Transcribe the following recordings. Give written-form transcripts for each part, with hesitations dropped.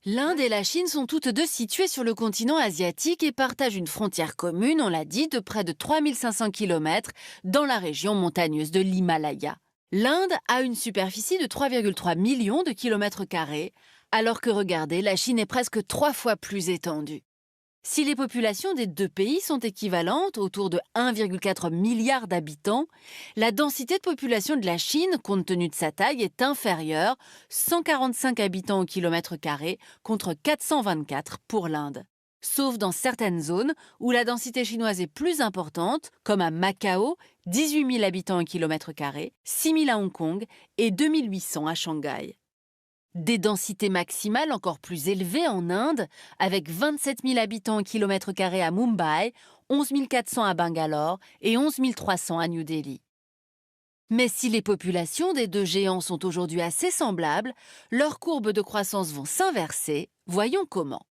L'Inde et la Chine sont toutes deux situées sur le continent asiatique et partagent une frontière commune, on l'a dit, de près de 3500 km dans la région montagneuse de l'Himalaya. L'Inde a une superficie de 3,3 millions de kilomètres carrés, alors que, regardez, la Chine est presque 3 fois plus étendue. Si les populations des deux pays sont équivalentes, autour de 1,4 milliard d'habitants, la densité de population de la Chine, compte tenu de sa taille, est inférieure, 145 habitants au kilomètre carré contre 424 pour l'Inde. Sauf dans certaines zones où la densité chinoise est plus importante, comme à Macao, 18 000 habitants au kilomètre carré, 6 000 à Hong Kong et 2 800 à Shanghai. Des densités maximales encore plus élevées en Inde, avec 27 000 habitants au kilomètre carré à Mumbai, 11 400 à Bangalore et 11 300 à New Delhi. Mais si les populations des deux géants sont aujourd'hui assez semblables, leurs courbes de croissance vont s'inverser. Voyons comment.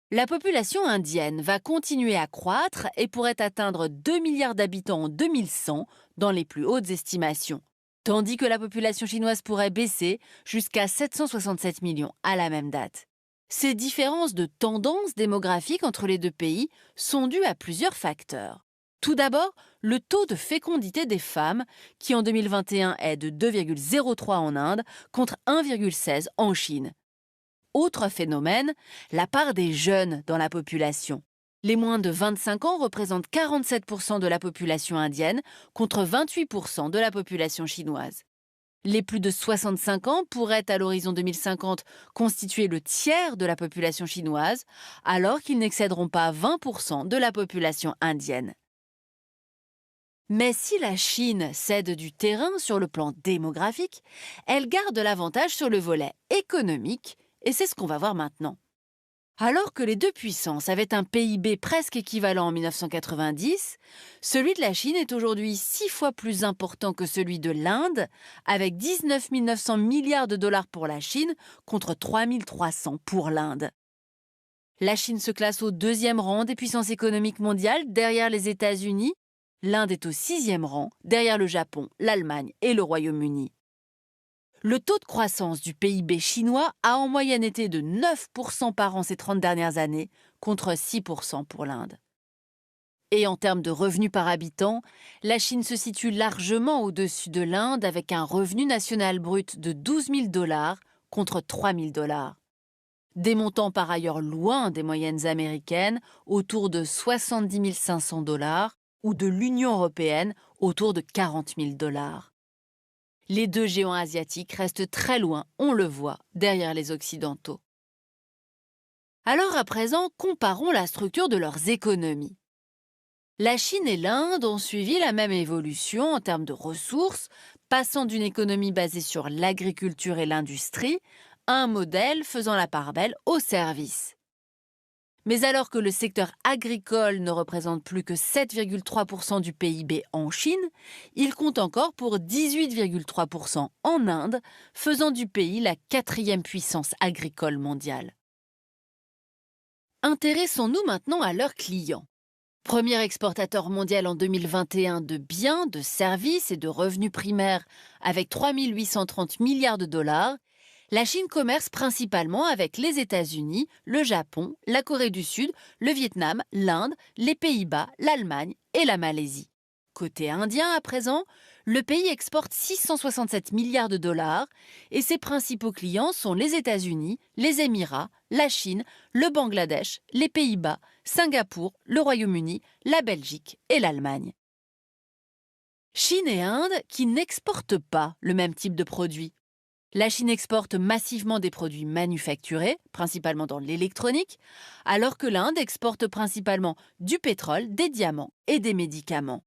La population indienne va continuer à croître et pourrait atteindre 2 milliards d'habitants en 2100 dans les plus hautes estimations, tandis que la population chinoise pourrait baisser jusqu'à 767 millions à la même date. Ces différences de tendance démographique entre les deux pays sont dues à plusieurs facteurs. Tout d'abord, le taux de fécondité des femmes, qui en 2021 est de 2,03 en Inde contre 1,16 en Chine. Autre phénomène, la part des jeunes dans la population. Les moins de 25 ans représentent 47% de la population indienne contre 28% de la population chinoise. Les plus de 65 ans pourraient à l'horizon 2050 constituer le tiers de la population chinoise, alors qu'ils n'excéderont pas 20% de la population indienne. Mais si la Chine cède du terrain sur le plan démographique, elle garde l'avantage sur le volet économique, et c'est ce qu'on va voir maintenant. Alors que les deux puissances avaient un PIB presque équivalent en 1990, celui de la Chine est aujourd'hui 6 fois plus important que celui de l'Inde, avec 19 900 milliards de dollars pour la Chine contre 3 300 pour l'Inde. La Chine se classe au 2e rang des puissances économiques mondiales derrière les États-Unis. L'Inde est au 6e rang derrière le Japon, l'Allemagne et le Royaume-Uni. Le taux de croissance du PIB chinois a en moyenne été de 9% par an ces 30 dernières années, contre 6% pour l'Inde. Et en termes de revenus par habitant, la Chine se situe largement au-dessus de l'Inde avec un revenu national brut de 12 000 dollars contre 3 000 dollars. Des montants par ailleurs loin des moyennes américaines, autour de 70 500 dollars, ou de l'Union européenne, autour de 40 000 dollars. Les deux géants asiatiques restent très loin, on le voit, derrière les Occidentaux. Alors à présent, comparons la structure de leurs économies. La Chine et l'Inde ont suivi la même évolution en termes de ressources, passant d'une économie basée sur l'agriculture et l'industrie à un modèle faisant la part belle aux services. Mais alors que le secteur agricole ne représente plus que 7,3% du PIB en Chine, il compte encore pour 18,3% en Inde, faisant du pays la 4e puissance agricole mondiale. Intéressons-nous maintenant à leurs clients. Premier exportateur mondial en 2021 de biens, de services et de revenus primaires avec 3 830 milliards de dollars, la Chine commerce principalement avec les États-Unis, le Japon, la Corée du Sud, le Vietnam, l'Inde, les Pays-Bas, l'Allemagne et la Malaisie. Côté indien à présent, le pays exporte 667 milliards de dollars et ses principaux clients sont les États-Unis, les Émirats, la Chine, le Bangladesh, les Pays-Bas, Singapour, le Royaume-Uni, la Belgique et l'Allemagne. Chine et Inde qui n'exportent pas le même type de produits. La Chine exporte massivement des produits manufacturés, principalement dans l'électronique, alors que l'Inde exporte principalement du pétrole, des diamants et des médicaments.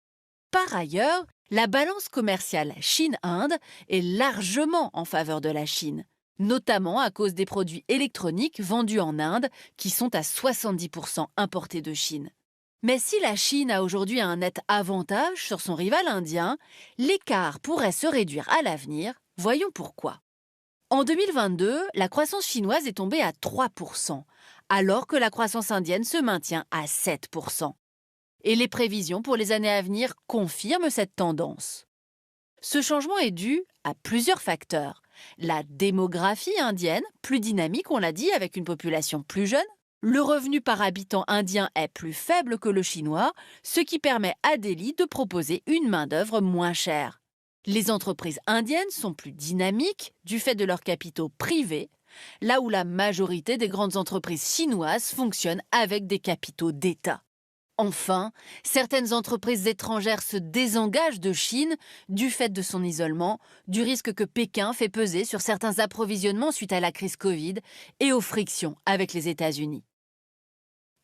Par ailleurs, la balance commerciale Chine-Inde est largement en faveur de la Chine, notamment à cause des produits électroniques vendus en Inde qui sont à 70% importés de Chine. Mais si la Chine a aujourd'hui un net avantage sur son rival indien, l'écart pourrait se réduire à l'avenir. Voyons pourquoi. En 2022, la croissance chinoise est tombée à 3%, alors que la croissance indienne se maintient à 7%. Et les prévisions pour les années à venir confirment cette tendance. Ce changement est dû à plusieurs facteurs. La démographie indienne, plus dynamique, on l'a dit, avec une population plus jeune. Le revenu par habitant indien est plus faible que le chinois, ce qui permet à Delhi de proposer une main-d'œuvre moins chère. Les entreprises indiennes sont plus dynamiques du fait de leurs capitaux privés, là où la majorité des grandes entreprises chinoises fonctionnent avec des capitaux d'État. Enfin, certaines entreprises étrangères se désengagent de Chine du fait de son isolement, du risque que Pékin fait peser sur certains approvisionnements suite à la crise Covid et aux frictions avec les États-Unis.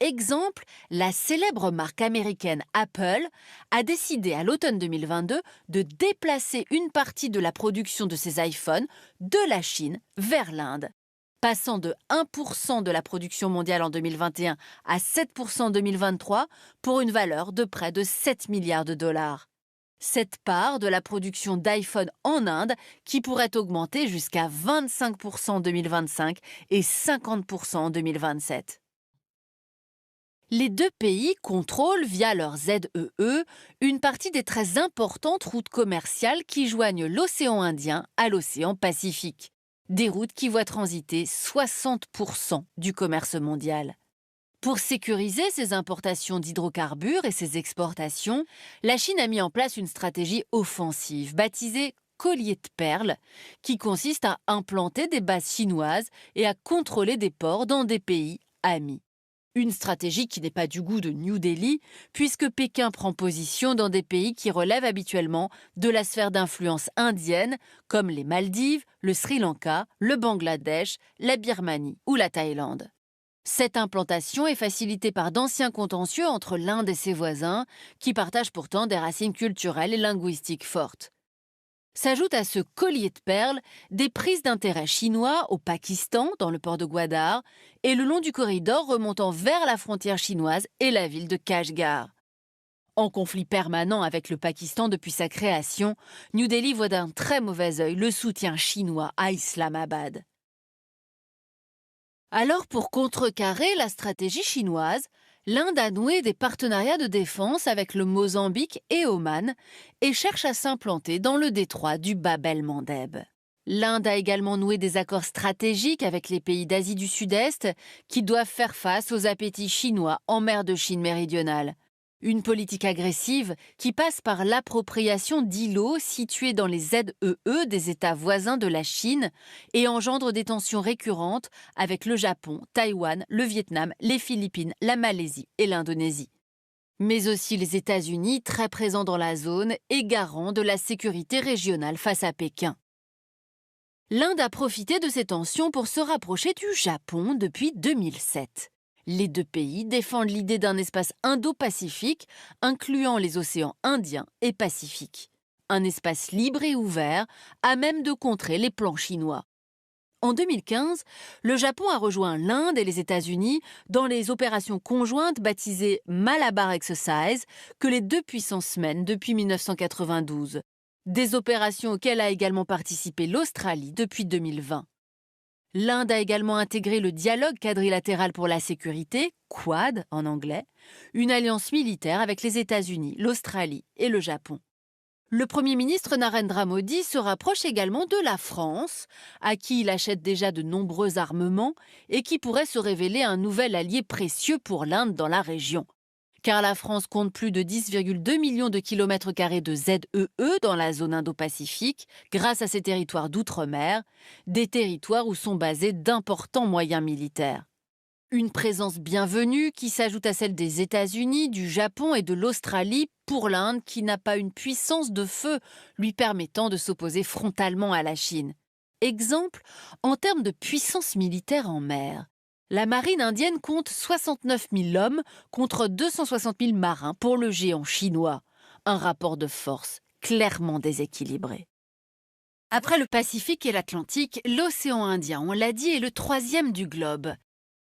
Exemple, la célèbre marque américaine Apple a décidé à l'automne 2022 de déplacer une partie de la production de ses iPhones de la Chine vers l'Inde, passant de 1% de la production mondiale en 2021 à 7% en 2023 pour une valeur de près de 7 milliards de dollars. Cette part de la production d'iPhone en Inde qui pourrait augmenter jusqu'à 25% en 2025 et 50% en 2027. Les deux pays contrôlent via leur ZEE une partie des très importantes routes commerciales qui joignent l'océan Indien à l'océan Pacifique. Des routes qui voient transiter 60% du commerce mondial. Pour sécuriser ses importations d'hydrocarbures et ses exportations, la Chine a mis en place une stratégie offensive baptisée collier de perles, qui consiste à implanter des bases chinoises et à contrôler des ports dans des pays amis. Une stratégie qui n'est pas du goût de New Delhi, puisque Pékin prend position dans des pays qui relèvent habituellement de la sphère d'influence indienne, comme les Maldives, le Sri Lanka, le Bangladesh, la Birmanie ou la Thaïlande. Cette implantation est facilitée par d'anciens contentieux entre l'Inde et ses voisins, qui partagent pourtant des racines culturelles et linguistiques fortes. S'ajoutent à ce collier de perles des prises d'intérêt chinois au Pakistan, dans le port de Gwadar, et le long du corridor remontant vers la frontière chinoise et la ville de Kashgar. En conflit permanent avec le Pakistan depuis sa création, New Delhi voit d'un très mauvais œil le soutien chinois à Islamabad. Alors, pour contrecarrer la stratégie chinoise, l'Inde a noué des partenariats de défense avec le Mozambique et Oman et cherche à s'implanter dans le détroit du Bab el-Mandeb. L'Inde a également noué des accords stratégiques avec les pays d'Asie du Sud-Est qui doivent faire face aux appétits chinois en mer de Chine méridionale. Une politique agressive qui passe par l'appropriation d'îlots situés dans les ZEE des États voisins de la Chine et engendre des tensions récurrentes avec le Japon, Taïwan, le Vietnam, les Philippines, la Malaisie et l'Indonésie. Mais aussi les États-Unis, très présents dans la zone et garants de la sécurité régionale face à Pékin. L'Inde a profité de ces tensions pour se rapprocher du Japon depuis 2007. Les deux pays défendent l'idée d'un espace indo-pacifique incluant les océans Indien et Pacifique. Un espace libre et ouvert à même de contrer les plans chinois. En 2015, le Japon a rejoint l'Inde et les États-Unis dans les opérations conjointes baptisées Malabar Exercise que les deux puissances mènent depuis 1992. Des opérations auxquelles a également participé l'Australie depuis 2020. L'Inde a également intégré le dialogue quadrilatéral pour la sécurité, Quad en anglais, une alliance militaire avec les États-Unis, l'Australie et le Japon. Le Premier ministre Narendra Modi se rapproche également de la France, à qui il achète déjà de nombreux armements et qui pourrait se révéler un nouvel allié précieux pour l'Inde dans la région. Car la France compte plus de 10,2 millions de kilomètres carrés de ZEE dans la zone Indo-Pacifique, grâce à ses territoires d'outre-mer, des territoires où sont basés d'importants moyens militaires. Une présence bienvenue qui s'ajoute à celle des États-Unis, du Japon et de l'Australie pour l'Inde qui n'a pas une puissance de feu lui permettant de s'opposer frontalement à la Chine. Exemple, en termes de puissance militaire en mer. La marine indienne compte 69 000 hommes contre 260 000 marins pour le géant chinois. Un rapport de force clairement déséquilibré. Après le Pacifique et l'Atlantique, l'océan Indien, on l'a dit, est le troisième du globe.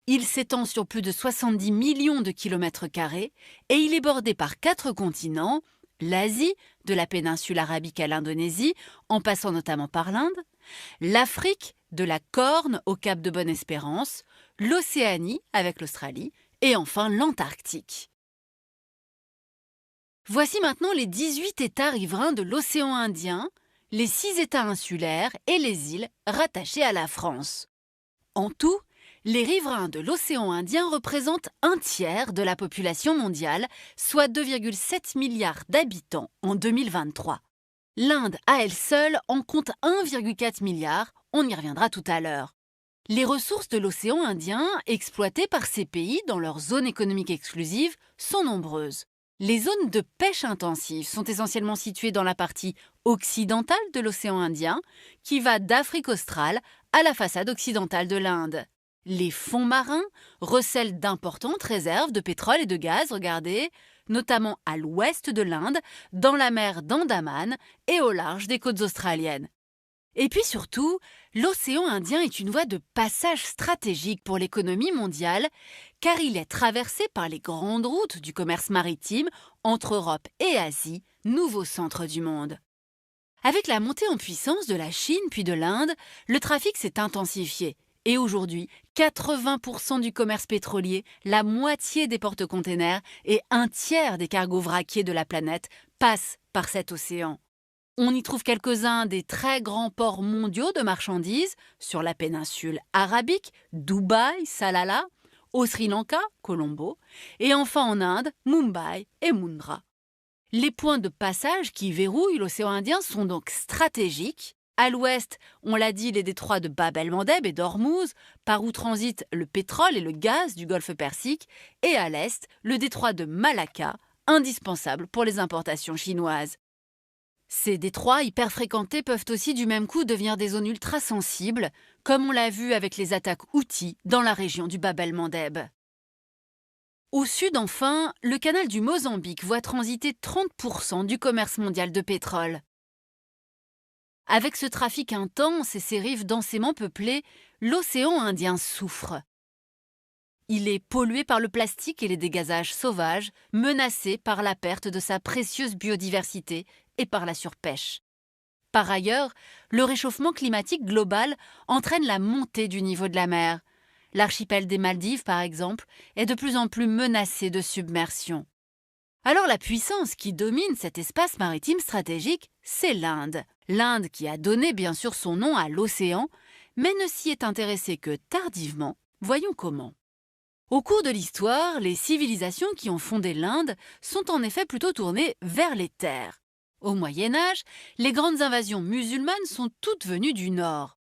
Il s'étend sur plus de 70 millions de kilomètres carrés et il est bordé par 4 continents, l'Asie, de la péninsule arabique à l'Indonésie, en passant notamment par l'Inde, l'Afrique, de la Corne au cap de Bonne-Espérance, l'Océanie avec l'Australie et enfin l'Antarctique. Voici maintenant les 18 États riverains de l'océan Indien, les 6 États insulaires et les îles rattachées à la France. En tout, les riverains de l'océan Indien représentent un tiers de la population mondiale, soit 2,7 milliards d'habitants en 2023. L'Inde, à elle seule, en compte 1,4 milliard, on y reviendra tout à l'heure. Les ressources de l'océan Indien, exploitées par ces pays dans leur zone économique exclusive, sont nombreuses. Les zones de pêche intensive sont essentiellement situées dans la partie occidentale de l'océan Indien, qui va d'Afrique australe à la façade occidentale de l'Inde. Les fonds marins recèlent d'importantes réserves de pétrole et de gaz, regardez, notamment à l'ouest de l'Inde, dans la mer d'Andaman et au large des côtes australiennes. Et puis surtout, l'océan Indien est une voie de passage stratégique pour l'économie mondiale, car il est traversé par les grandes routes du commerce maritime entre Europe et Asie, nouveau centre du monde. Avec la montée en puissance de la Chine puis de l'Inde, le trafic s'est intensifié. Et aujourd'hui, 80% du commerce pétrolier, la moitié des porte-containers et un tiers des cargos vraquiers de la planète passent par cet océan. On y trouve quelques-uns des très grands ports mondiaux de marchandises sur la péninsule arabique, Dubaï, Salalah, au Sri Lanka, Colombo, et enfin en Inde, Mumbai et Mundra. Les points de passage qui verrouillent l'océan Indien sont donc stratégiques. À l'ouest, on l'a dit, les détroits de Bab el-Mandeb et d'Ormuz, par où transitent le pétrole et le gaz du golfe Persique, et à l'est, le détroit de Malacca, indispensable pour les importations chinoises. Ces détroits hyper fréquentés peuvent aussi du même coup devenir des zones ultra sensibles, comme on l'a vu avec les attaques Houthis dans la région du Bab el-Mandeb. Au sud, enfin, le canal du Mozambique voit transiter 30% du commerce mondial de pétrole. Avec ce trafic intense et ses rives densément peuplées, l'océan Indien souffre. Il est pollué par le plastique et les dégazages sauvages, menacé par la perte de sa précieuse biodiversité et par la surpêche. Par ailleurs, le réchauffement climatique global entraîne la montée du niveau de la mer. L'archipel des Maldives, par exemple, est de plus en plus menacé de submersion. Alors la puissance qui domine cet espace maritime stratégique, c'est l'Inde. L'Inde qui a donné bien sûr son nom à l'océan, mais ne s'y est intéressée que tardivement. Voyons comment. Au cours de l'histoire, les civilisations qui ont fondé l'Inde sont en effet plutôt tournées vers les terres. Au Moyen-Âge, les grandes invasions musulmanes sont toutes venues du nord.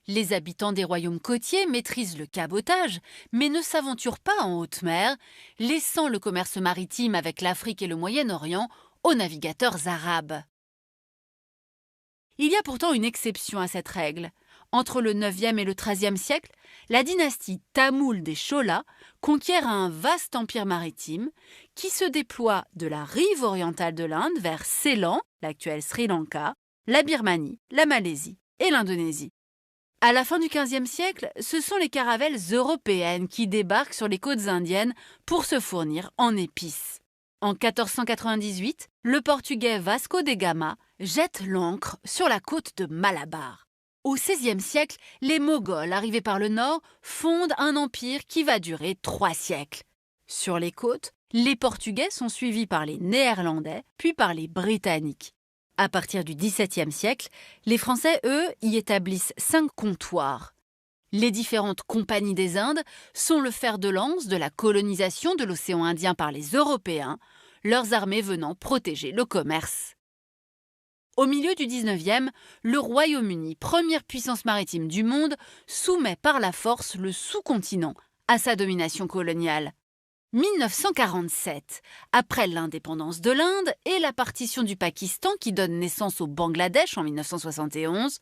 Les habitants des royaumes côtiers maîtrisent le cabotage, mais ne s'aventurent pas en haute mer, laissant le commerce maritime avec l'Afrique et le Moyen-Orient aux navigateurs arabes. Il y a pourtant une exception à cette règle. Entre le 9e et le 13e siècle, la dynastie tamoule des Cholas conquiert un vaste empire maritime qui se déploie de la rive orientale de l'Inde vers Ceylan, l'actuel Sri Lanka, la Birmanie, la Malaisie et l'Indonésie. À la fin du XVe siècle, ce sont les caravelles européennes qui débarquent sur les côtes indiennes pour se fournir en épices. En 1498, le portugais Vasco de Gama jette l'ancre sur la côte de Malabar. Au XVIe siècle, les Moghols, arrivés par le nord, fondent un empire qui va durer 3 siècles. Sur les côtes, les Portugais sont suivis par les Néerlandais, puis par les Britanniques. À partir du XVIIe siècle, les Français, eux, y établissent 5 comptoirs. Les différentes compagnies des Indes sont le fer de lance de la colonisation de l'océan Indien par les Européens, leurs armées venant protéger le commerce. Au milieu du XIXe, le Royaume-Uni, première puissance maritime du monde, soumet par la force le sous-continent à sa domination coloniale. 1947, après l'indépendance de l'Inde et la partition du Pakistan qui donne naissance au Bangladesh en 1971,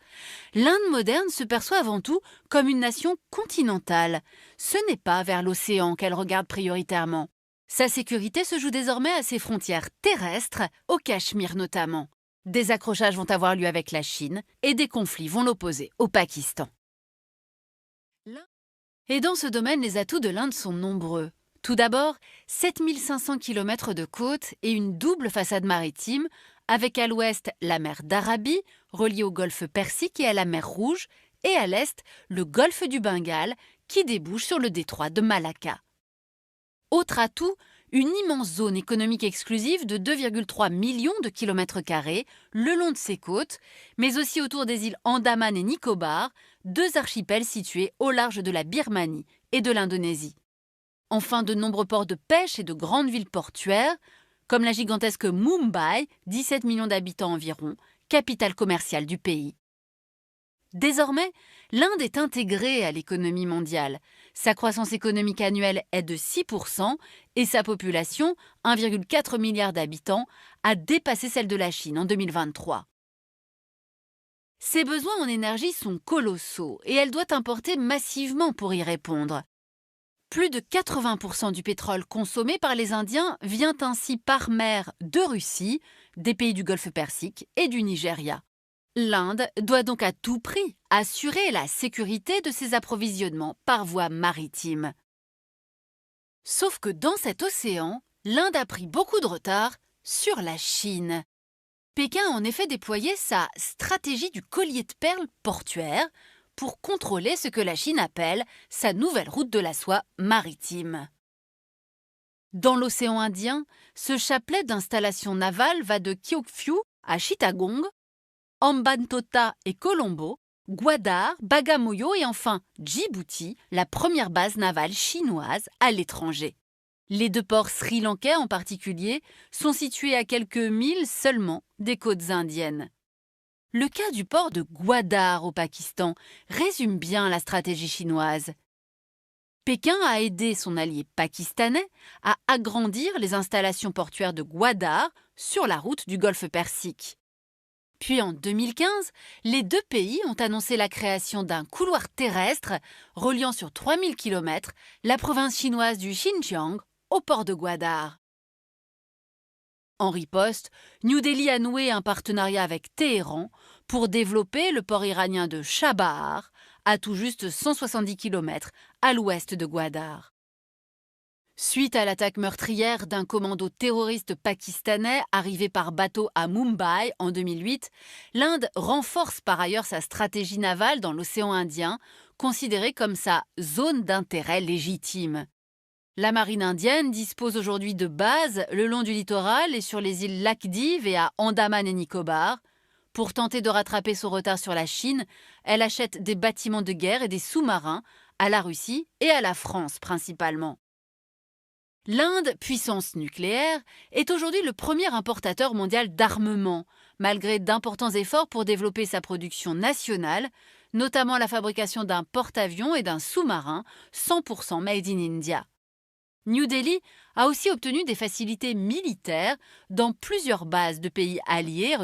l'Inde moderne se perçoit avant tout comme une nation continentale. Ce n'est pas vers l'océan qu'elle regarde prioritairement. Sa sécurité se joue désormais à ses frontières terrestres, au Cachemire notamment. Des accrochages vont avoir lieu avec la Chine et des conflits vont l'opposer au Pakistan. Et dans ce domaine, les atouts de l'Inde sont nombreux. Tout d'abord, 7500 km de côte et une double façade maritime, avec à l'ouest la mer d'Arabie, reliée au golfe Persique et à la mer Rouge, et à l'est le golfe du Bengale, qui débouche sur le détroit de Malacca. Autre atout, Une immense zone économique exclusive de 2,3 millions de kilomètres carrés le long de ses côtes, mais aussi autour des îles Andaman et Nicobar, deux archipels situés au large de la Birmanie et de l'Indonésie. Enfin, de nombreux ports de pêche et de grandes villes portuaires, comme la gigantesque Mumbai, 17 millions d'habitants environ, capitale commerciale du pays. Désormais, l'Inde est intégrée à l'économie mondiale. Sa croissance économique annuelle est de 6% et sa population, 1,4 milliard d'habitants, a dépassé celle de la Chine en 2023. Ses besoins en énergie sont colossaux et elle doit importer massivement pour y répondre. Plus de 80% du pétrole consommé par les Indiens vient ainsi par mer de Russie, des pays du Golfe Persique et du Nigeria. L'Inde doit donc à tout prix assurer la sécurité de ses approvisionnements par voie maritime. Sauf que dans cet océan, l'Inde a pris beaucoup de retard sur la Chine. Pékin a en effet déployé sa stratégie du collier de perles portuaire pour contrôler ce que la Chine appelle sa nouvelle route de la soie maritime. Dans l'océan Indien, ce chapelet d'installations navales va de Kyaukphyu à Chittagong, Hambantota et Colombo, Gwadar, Bagamoyo et enfin Djibouti, la première base navale chinoise à l'étranger. Les deux ports sri-lankais en particulier sont situés à quelques milles seulement des côtes indiennes. Le cas du port de Gwadar au Pakistan résume bien la stratégie chinoise. Pékin a aidé son allié pakistanais à agrandir les installations portuaires de Gwadar sur la route du Golfe Persique. Puis en 2015, les deux pays ont annoncé la création d'un couloir terrestre reliant sur 3000 km la province chinoise du Xinjiang au port de Gwadar. En riposte, New Delhi a noué un partenariat avec Téhéran pour développer le port iranien de Chabahar, à tout juste 170 km à l'ouest de Gwadar. Suite à l'attaque meurtrière d'un commando terroriste pakistanais arrivé par bateau à Mumbai en 2008, l'Inde renforce par ailleurs sa stratégie navale dans l'océan Indien, considérée comme sa zone d'intérêt légitime. La marine indienne dispose aujourd'hui de bases le long du littoral et sur les îles Lakdiv et à Andaman et Nicobar. Pour tenter de rattraper son retard sur la Chine, elle achète des bâtiments de guerre et des sous-marins à la Russie et à la France principalement. L'Inde, puissance nucléaire, est aujourd'hui le premier importateur mondial d'armement, malgré d'importants efforts pour développer sa production nationale, notamment la fabrication d'un porte-avions et d'un sous-marin 100% made in India. New Delhi a aussi obtenu des facilités militaires dans plusieurs bases de pays alliés,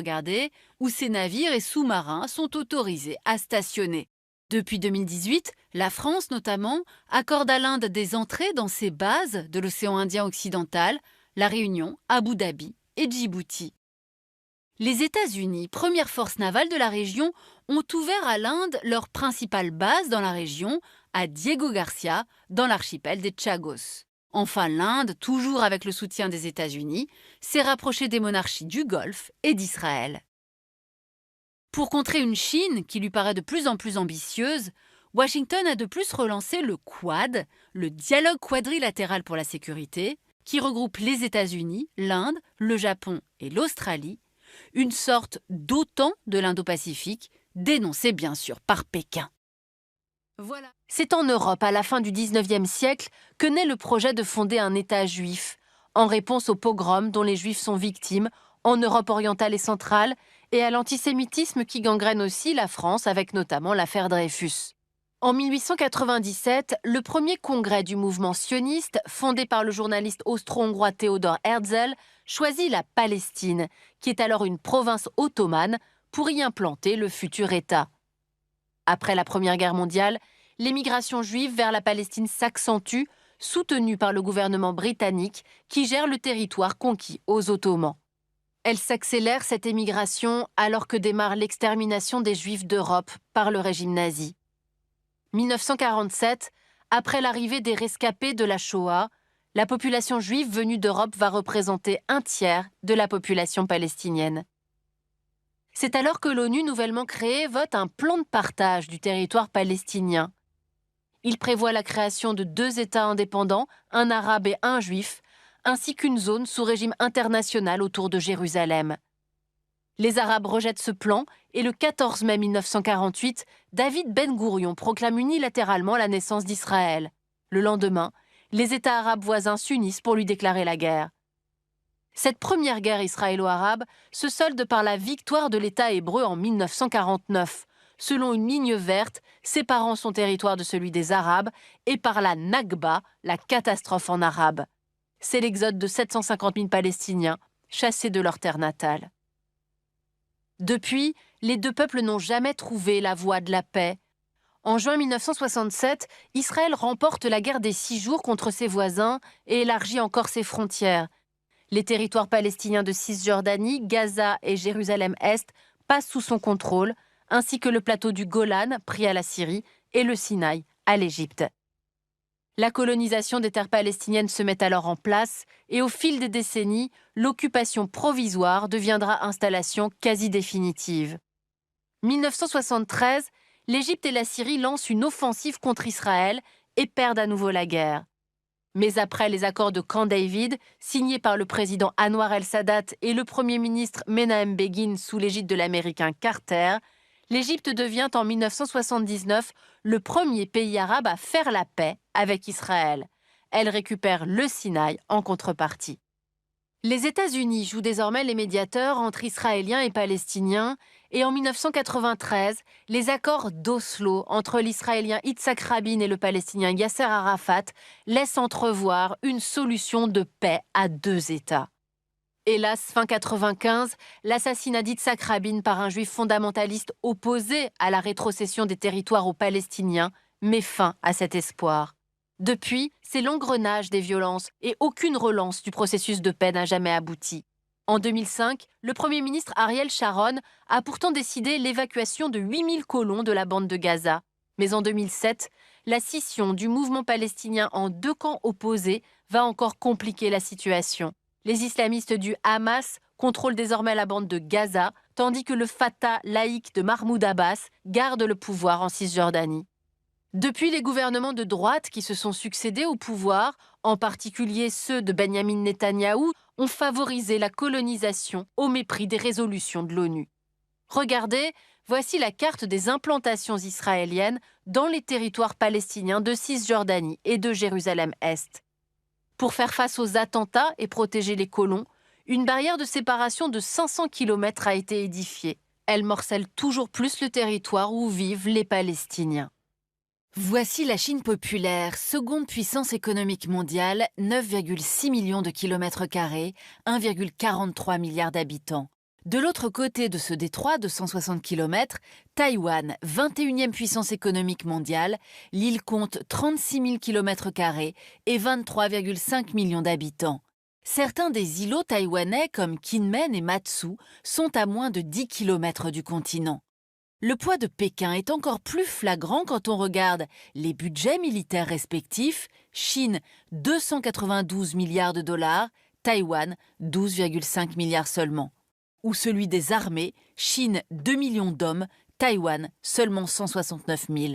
où ses navires et sous-marins sont autorisés à stationner. Depuis 2018, la France notamment accorde à l'Inde des entrées dans ses bases de l'océan Indien occidental, La Réunion, Abu Dhabi et Djibouti. Les États-Unis, première force navale de la région, ont ouvert à l'Inde leur principale base dans la région, à Diego Garcia, dans l'archipel des Chagos. Enfin, l'Inde, toujours avec le soutien des États-Unis, s'est rapprochée des monarchies du Golfe et d'Israël. Pour contrer une Chine qui lui paraît de plus en plus ambitieuse, Washington a de plus relancé le Quad, le dialogue quadrilatéral pour la sécurité, qui regroupe les États-Unis, l'Inde, le Japon et l'Australie, une sorte d'OTAN de l'Indo-Pacifique, dénoncée bien sûr par Pékin. Voilà. C'est en Europe, à la fin du XIXe siècle, que naît le projet de fonder un État juif, en réponse aux pogroms dont les Juifs sont victimes en Europe orientale et centrale, et à l'antisémitisme qui gangrène aussi la France, avec notamment l'affaire Dreyfus. En 1897, le premier congrès du mouvement sioniste, fondé par le journaliste austro-hongrois Theodor Herzl, choisit la Palestine, qui est alors une province ottomane, pour y implanter le futur État. Après la Première Guerre mondiale, l'émigration juive vers la Palestine s'accentue, soutenue par le gouvernement britannique qui gère le territoire conquis aux Ottomans. Elle s'accélère, cette émigration, alors que démarre l'extermination des Juifs d'Europe par le régime nazi. 1947, après l'arrivée des rescapés de la Shoah, la population juive venue d'Europe va représenter un tiers de la population palestinienne. C'est alors que l'ONU nouvellement créée vote un plan de partage du territoire palestinien. Il prévoit la création de 2 États indépendants, un arabe et un juif, ainsi qu'une zone sous régime international autour de Jérusalem. Les Arabes rejettent ce plan et le 14 mai 1948, David Ben Gourion proclame unilatéralement la naissance d'Israël. Le lendemain, les États arabes voisins s'unissent pour lui déclarer la guerre. Cette première guerre israélo-arabe se solde par la victoire de l'État hébreu en 1949, selon une ligne verte séparant son territoire de celui des Arabes, et par la Nakba, la catastrophe en arabe. C'est l'exode de 750 000 Palestiniens, chassés de leur terre natale. Depuis, les deux peuples n'ont jamais trouvé la voie de la paix. En juin 1967, Israël remporte la guerre des 6 jours contre ses voisins et élargit encore ses frontières. Les territoires palestiniens de Cisjordanie, Gaza et Jérusalem-Est passent sous son contrôle, ainsi que le plateau du Golan, pris à la Syrie, et le Sinaï, à l'Égypte. La colonisation des terres palestiniennes se met alors en place et au fil des décennies, l'occupation provisoire deviendra installation quasi définitive. 1973, l'Égypte et la Syrie lancent une offensive contre Israël et perdent à nouveau la guerre. Mais après les accords de Camp David, signés par le président Anwar el-Sadat et le premier ministre Menahem Begin sous l'égide de l'américain Carter, l'Égypte devient en 1979 le premier pays arabe à faire la paix avec Israël. Elle récupère le Sinaï en contrepartie. Les États-Unis jouent désormais les médiateurs entre Israéliens et Palestiniens, et en 1993, les accords d'Oslo entre l'Israélien Yitzhak Rabin et le Palestinien Yasser Arafat laissent entrevoir une solution de paix à 2 États. Hélas, fin 1995, l'assassinat d'Yitzhak Rabin par un juif fondamentaliste opposé à la rétrocession des territoires aux Palestiniens met fin à cet espoir. Depuis, c'est l'engrenage des violences et aucune relance du processus de paix n'a jamais abouti. En 2005, le Premier ministre Ariel Sharon a pourtant décidé l'évacuation de 8000 colons de la bande de Gaza. Mais en 2007, la scission du mouvement palestinien en 2 camps opposés va encore compliquer la situation. Les islamistes du Hamas contrôlent désormais la bande de Gaza, tandis que le Fatah laïque de Mahmoud Abbas garde le pouvoir en Cisjordanie. Depuis, les gouvernements de droite qui se sont succédés au pouvoir, en particulier ceux de Benyamin Netanyahou, ont favorisé la colonisation au mépris des résolutions de l'ONU. Regardez, voici la carte des implantations israéliennes dans les territoires palestiniens de Cisjordanie et de Jérusalem-Est. Pour faire face aux attentats et protéger les colons, une barrière de séparation de 500 km a été édifiée. Elle morcelle toujours plus le territoire où vivent les Palestiniens. Voici la Chine populaire, seconde puissance économique mondiale, 9,6 millions de kilomètres carrés, 1,43 milliard d'habitants. De l'autre côté de ce détroit de 160 km, Taïwan, 21e puissance économique mondiale, l'île compte 36 000 km² et 23,5 millions d'habitants. Certains des îlots taïwanais comme Kinmen et Matsu sont à moins de 10 km du continent. Le poids de Pékin est encore plus flagrant quand on regarde les budgets militaires respectifs, Chine 292 milliards de dollars, Taïwan 12,5 milliards seulement. Ou celui des armées, Chine 2 millions d'hommes, Taïwan seulement 169 000.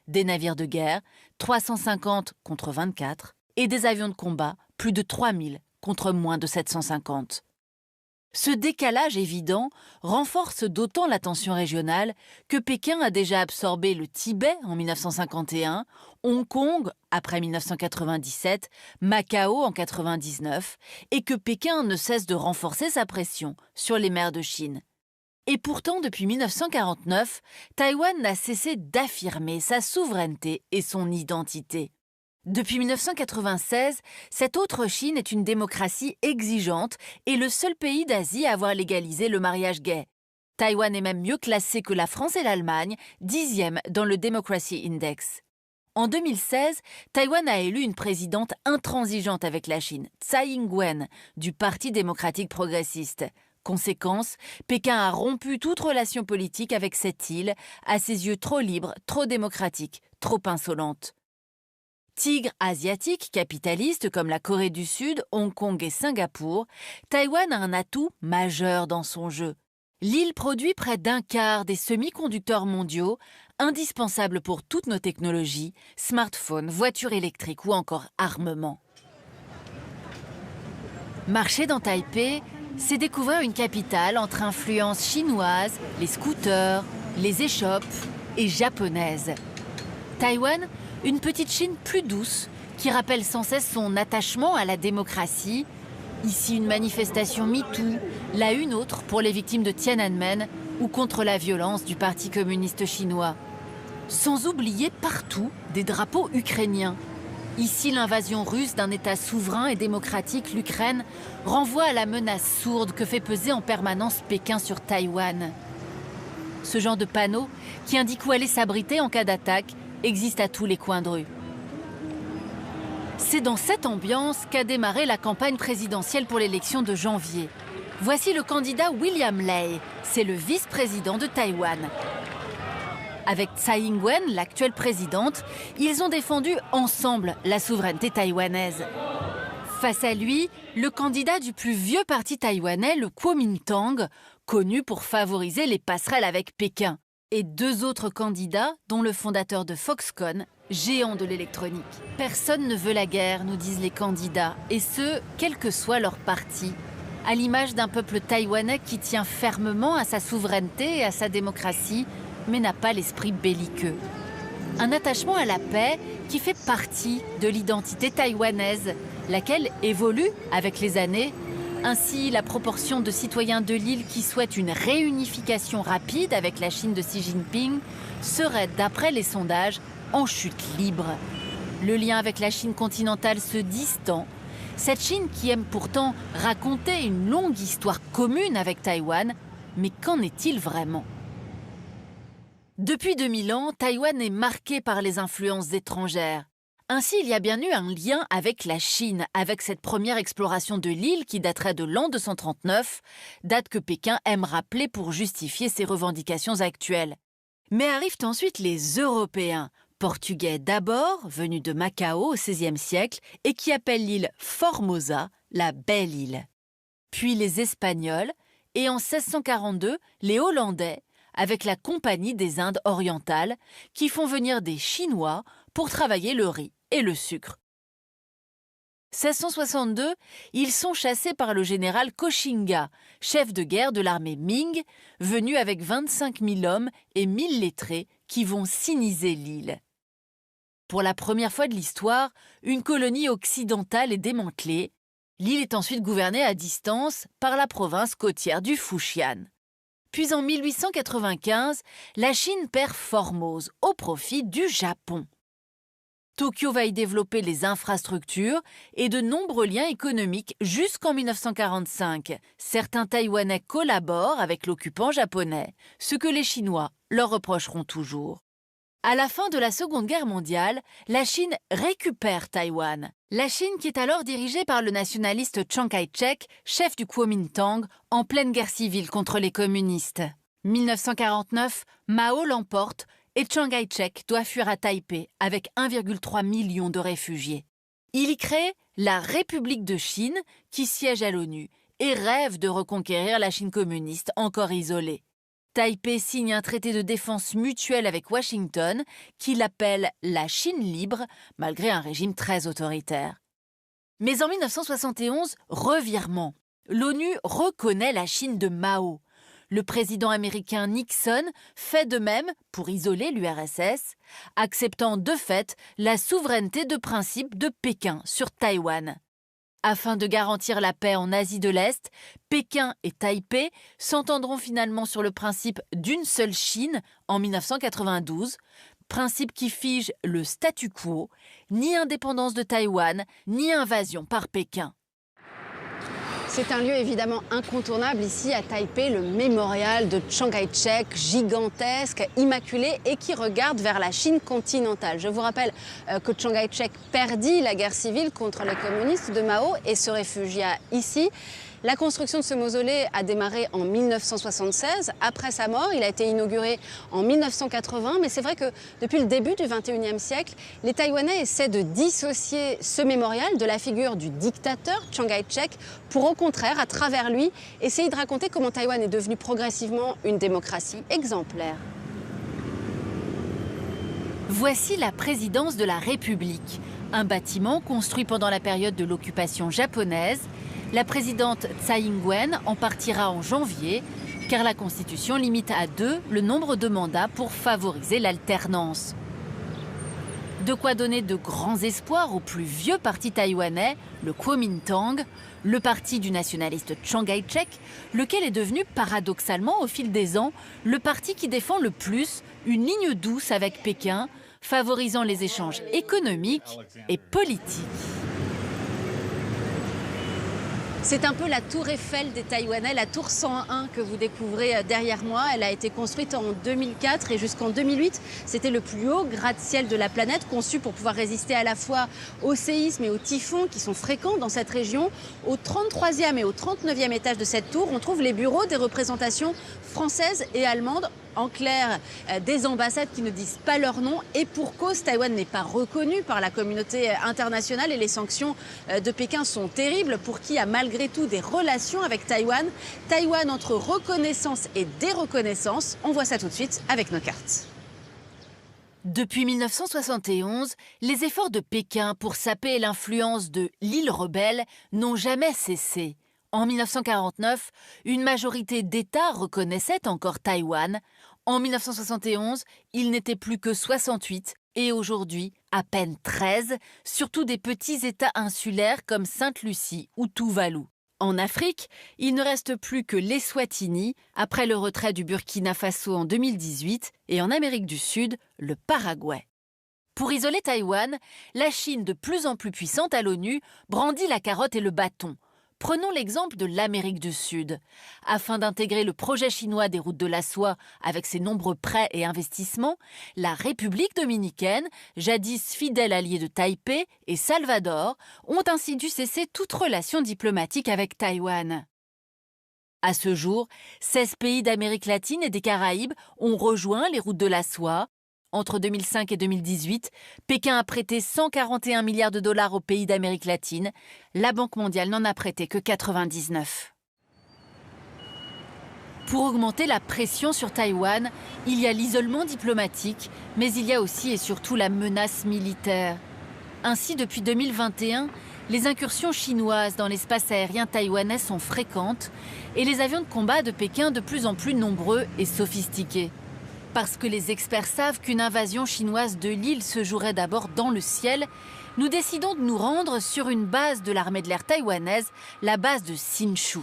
Des navires de guerre, 350 contre 24, et des avions de combat, plus de 3 000 contre moins de 750. Ce décalage évident renforce d'autant la tension régionale que Pékin a déjà absorbé le Tibet en 1951, Hong Kong après 1997, Macao en 1999 et que Pékin ne cesse de renforcer sa pression sur les mers de Chine. Et pourtant, depuis 1949, Taïwan n'a cessé d'affirmer sa souveraineté et son identité. Depuis 1996, cette autre Chine est une démocratie exigeante et le seul pays d'Asie à avoir légalisé le mariage gay. Taïwan est même mieux classé que la France et l'Allemagne, 10e dans le Democracy Index. En 2016, Taïwan a élu une présidente intransigeante avec la Chine, Tsai Ing-wen, du Parti démocratique progressiste. Conséquence, Pékin a rompu toute relation politique avec cette île, à ses yeux trop libre, trop démocratique, trop insolente. Tigre asiatique capitaliste comme la Corée du Sud, Hong Kong et Singapour, Taïwan a un atout majeur dans son jeu. L'île produit près d'un quart des semi-conducteurs mondiaux, indispensables pour toutes nos technologies, smartphones, voitures électriques ou encore armements. Marcher dans Taipei, c'est découvrir une capitale entre influences chinoises, les scooters, les échoppes et japonaises. Taïwan, une petite Chine plus douce qui rappelle sans cesse son attachement à la démocratie. Ici, une manifestation MeToo, là une autre pour les victimes de Tiananmen ou contre la violence du Parti communiste chinois. Sans oublier partout des drapeaux ukrainiens. Ici, l'invasion russe d'un État souverain et démocratique, l'Ukraine, renvoie à la menace sourde que fait peser en permanence Pékin sur Taïwan. Ce genre de panneau, qui indique où aller s'abriter en cas d'attaque, existe à tous les coins de rue. C'est dans cette ambiance qu'a démarré la campagne présidentielle pour l'élection de janvier. Voici le candidat William Lai, c'est le vice-président de Taïwan. Avec Tsai Ing-wen, l'actuelle présidente, ils ont défendu ensemble la souveraineté taïwanaise. Face à lui, le candidat du plus vieux parti taïwanais, le Kuomintang, connu pour favoriser les passerelles avec Pékin, et deux autres candidats, dont le fondateur de Foxconn, géant de l'électronique. Personne ne veut la guerre, nous disent les candidats, et ce, quel que soit leur parti. À l'image d'un peuple taïwanais qui tient fermement à sa souveraineté et à sa démocratie, mais n'a pas l'esprit belliqueux. Un attachement à la paix qui fait partie de l'identité taïwanaise, laquelle évolue avec les années. Ainsi, la proportion de citoyens de l'île qui souhaitent une réunification rapide avec la Chine de Xi Jinping serait, d'après les sondages, en chute libre. Le lien avec la Chine continentale se distend. Cette Chine qui aime pourtant raconter une longue histoire commune avec Taïwan, mais qu'en est-il vraiment ? Depuis 2000 ans, Taïwan est marqué par les influences étrangères. Ainsi, il y a bien eu un lien avec la Chine, avec cette première exploration de l'île qui daterait de l'an 239, date que Pékin aime rappeler pour justifier ses revendications actuelles. Mais arrivent ensuite les Européens, portugais d'abord, venus de Macao au XVIe siècle, et qui appellent l'île Formosa, la belle île. Puis les Espagnols, et en 1642, les Hollandais, avec la Compagnie des Indes orientales, qui font venir des Chinois pour travailler le riz et le sucre. 1662, ils sont chassés par le général Koxinga, chef de guerre de l'armée Ming, venu avec 25 000 hommes et 1000 lettrés qui vont siniser l'île. Pour la première fois de l'histoire, une colonie occidentale est démantelée. L'île est ensuite gouvernée à distance par la province côtière du Fujian. Puis en 1895, la Chine perd Formose au profit du Japon. Tokyo va y développer les infrastructures et de nombreux liens économiques jusqu'en 1945. Certains Taïwanais collaborent avec l'occupant japonais, ce que les Chinois leur reprocheront toujours. À la fin de la Seconde Guerre mondiale, la Chine récupère Taïwan. La Chine qui est alors dirigée par le nationaliste Chiang Kai-shek, chef du Kuomintang, en pleine guerre civile contre les communistes. 1949, Mao l'emporte et Chiang Kai-shek doit fuir à Taipei avec 1,3 million de réfugiés. Il y crée la République de Chine qui siège à l'ONU et rêve de reconquérir la Chine communiste encore isolée. Taipei signe un traité de défense mutuelle avec Washington qui l'appelle la Chine libre, malgré un régime très autoritaire. Mais en 1971, revirement. L'ONU reconnaît la Chine de Mao. Le président américain Nixon fait de même pour isoler l'URSS, acceptant de fait la souveraineté de principe de Pékin sur Taïwan. Afin de garantir la paix en Asie de l'Est, Pékin et Taipei s'entendront finalement sur le principe d'une seule Chine en 1992, principe qui fige le statu quo, ni indépendance de Taïwan, ni invasion par Pékin. C'est un lieu évidemment incontournable ici à Taipei, le mémorial de Chiang Kai-shek, gigantesque, immaculé et qui regarde vers la Chine continentale. Je vous rappelle que Chiang Kai-shek perdit la guerre civile contre les communistes de Mao et se réfugia ici. La construction de ce mausolée a démarré en 1976. Après sa mort, il a été inauguré en 1980. Mais c'est vrai que depuis le début du XXIe siècle, les Taïwanais essaient de dissocier ce mémorial de la figure du dictateur Chiang Kai-shek pour au contraire, à travers lui, essayer de raconter comment Taïwan est devenu progressivement une démocratie exemplaire. Voici la présidence de la République, un bâtiment construit pendant la période de l'occupation japonaise La présidente Tsai Ing-wen en partira en janvier, car la Constitution limite à 2 le nombre de mandats pour favoriser l'alternance. De quoi donner de grands espoirs au plus vieux parti taïwanais, le Kuomintang, le parti du nationaliste Chiang Kai-shek, lequel est devenu paradoxalement au fil des ans le parti qui défend le plus une ligne douce avec Pékin, favorisant les échanges économiques et politiques. C'est un peu la tour Eiffel des Taïwanais, la tour 101 que vous découvrez derrière moi. Elle a été construite en 2004 et jusqu'en 2008, c'était le plus haut gratte-ciel de la planète, conçu pour pouvoir résister à la fois aux séismes et aux typhons qui sont fréquents dans cette région. Au 33e et au 39e étage de cette tour, on trouve les bureaux des représentations françaises et allemandes. En clair, des ambassades qui ne disent pas leur nom et pour cause, Taïwan n'est pas reconnu par la communauté internationale et les sanctions de Pékin sont terribles pour qui a malgré tout des relations avec Taïwan. Taïwan entre reconnaissance et déreconnaissance, on voit ça tout de suite avec nos cartes. Depuis 1971, les efforts de Pékin pour saper l'influence de l'île rebelle n'ont jamais cessé. En 1949, une majorité d'États reconnaissait encore Taïwan. En 1971, il n'était plus que 68 et aujourd'hui, à peine 13, surtout des petits États insulaires comme Sainte-Lucie ou Tuvalu. En Afrique, il ne reste plus que l'Eswatini après le retrait du Burkina Faso en 2018 et en Amérique du Sud, le Paraguay. Pour isoler Taïwan, la Chine, de plus en plus puissante à l'ONU, brandit la carotte et le bâton. Prenons l'exemple de l'Amérique du Sud. Afin d'intégrer le projet chinois des routes de la soie avec ses nombreux prêts et investissements, la République dominicaine, jadis fidèle alliée de Taipei, et Salvador ont ainsi dû cesser toute relation diplomatique avec Taïwan. À ce jour, 16 pays d'Amérique latine et des Caraïbes ont rejoint les routes de la soie. Entre 2005 et 2018, Pékin a prêté 141 milliards de dollars aux pays d'Amérique latine. La Banque mondiale n'en a prêté que 99. Pour augmenter la pression sur Taïwan, il y a l'isolement diplomatique, mais il y a aussi et surtout la menace militaire. Ainsi, depuis 2021, les incursions chinoises dans l'espace aérien taïwanais sont fréquentes et les avions de combat de Pékin de plus en plus nombreux et sophistiqués. Parce que les experts savent qu'une invasion chinoise de l'île se jouerait d'abord dans le ciel, nous décidons de nous rendre sur une base de l'armée de l'air taïwanaise, la base de Hsinchu.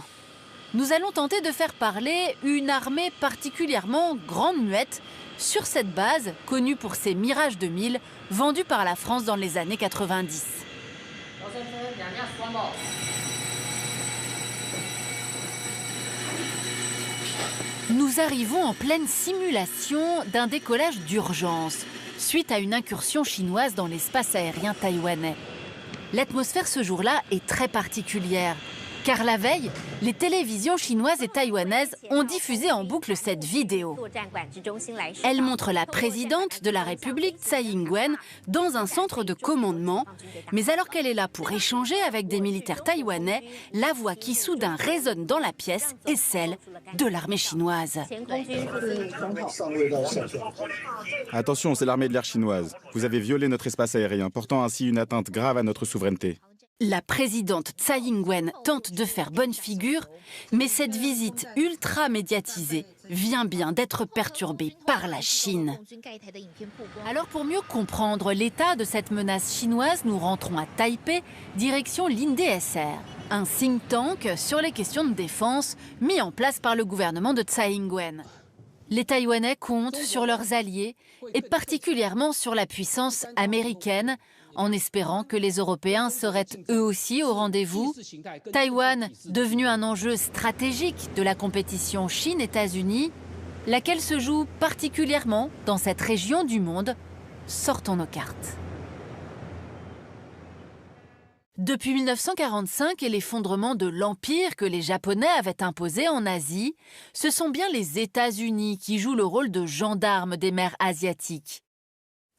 Nous allons tenter de faire parler une armée particulièrement grande muette sur cette base, connue pour ses Mirage 2000, vendus par la France dans les années 90. Nous arrivons en pleine simulation d'un décollage d'urgence, suite à une incursion chinoise dans l'espace aérien taïwanais. L'atmosphère ce jour-là est très particulière, car la veille, les télévisions chinoises et taïwanaises ont diffusé en boucle cette vidéo. Elle montre la présidente de la République, Tsai Ing-wen, dans un centre de commandement. Mais alors qu'elle est là pour échanger avec des militaires taïwanais, la voix qui soudain résonne dans la pièce est celle de l'armée chinoise. Attention, c'est l'armée de l'air chinoise. Vous avez violé notre espace aérien, portant ainsi une atteinte grave à notre souveraineté. La présidente Tsai Ing-wen tente de faire bonne figure, mais cette visite ultra médiatisée vient bien d'être perturbée par la Chine. Alors pour mieux comprendre l'état de cette menace chinoise, nous rentrons à Taipei, direction l'INDSR, un think tank sur les questions de défense mis en place par le gouvernement de Tsai Ing-wen. Les Taïwanais comptent sur leurs alliés et particulièrement sur la puissance américaine, en espérant que les Européens seraient eux aussi au rendez-vous. Taïwan, devenu un enjeu stratégique de la compétition Chine-États-Unis, laquelle se joue particulièrement dans cette région du monde. Sortons nos cartes. Depuis 1945 et l'effondrement de l'empire que les Japonais avaient imposé en Asie, ce sont bien les États-Unis qui jouent le rôle de gendarmes des mers asiatiques.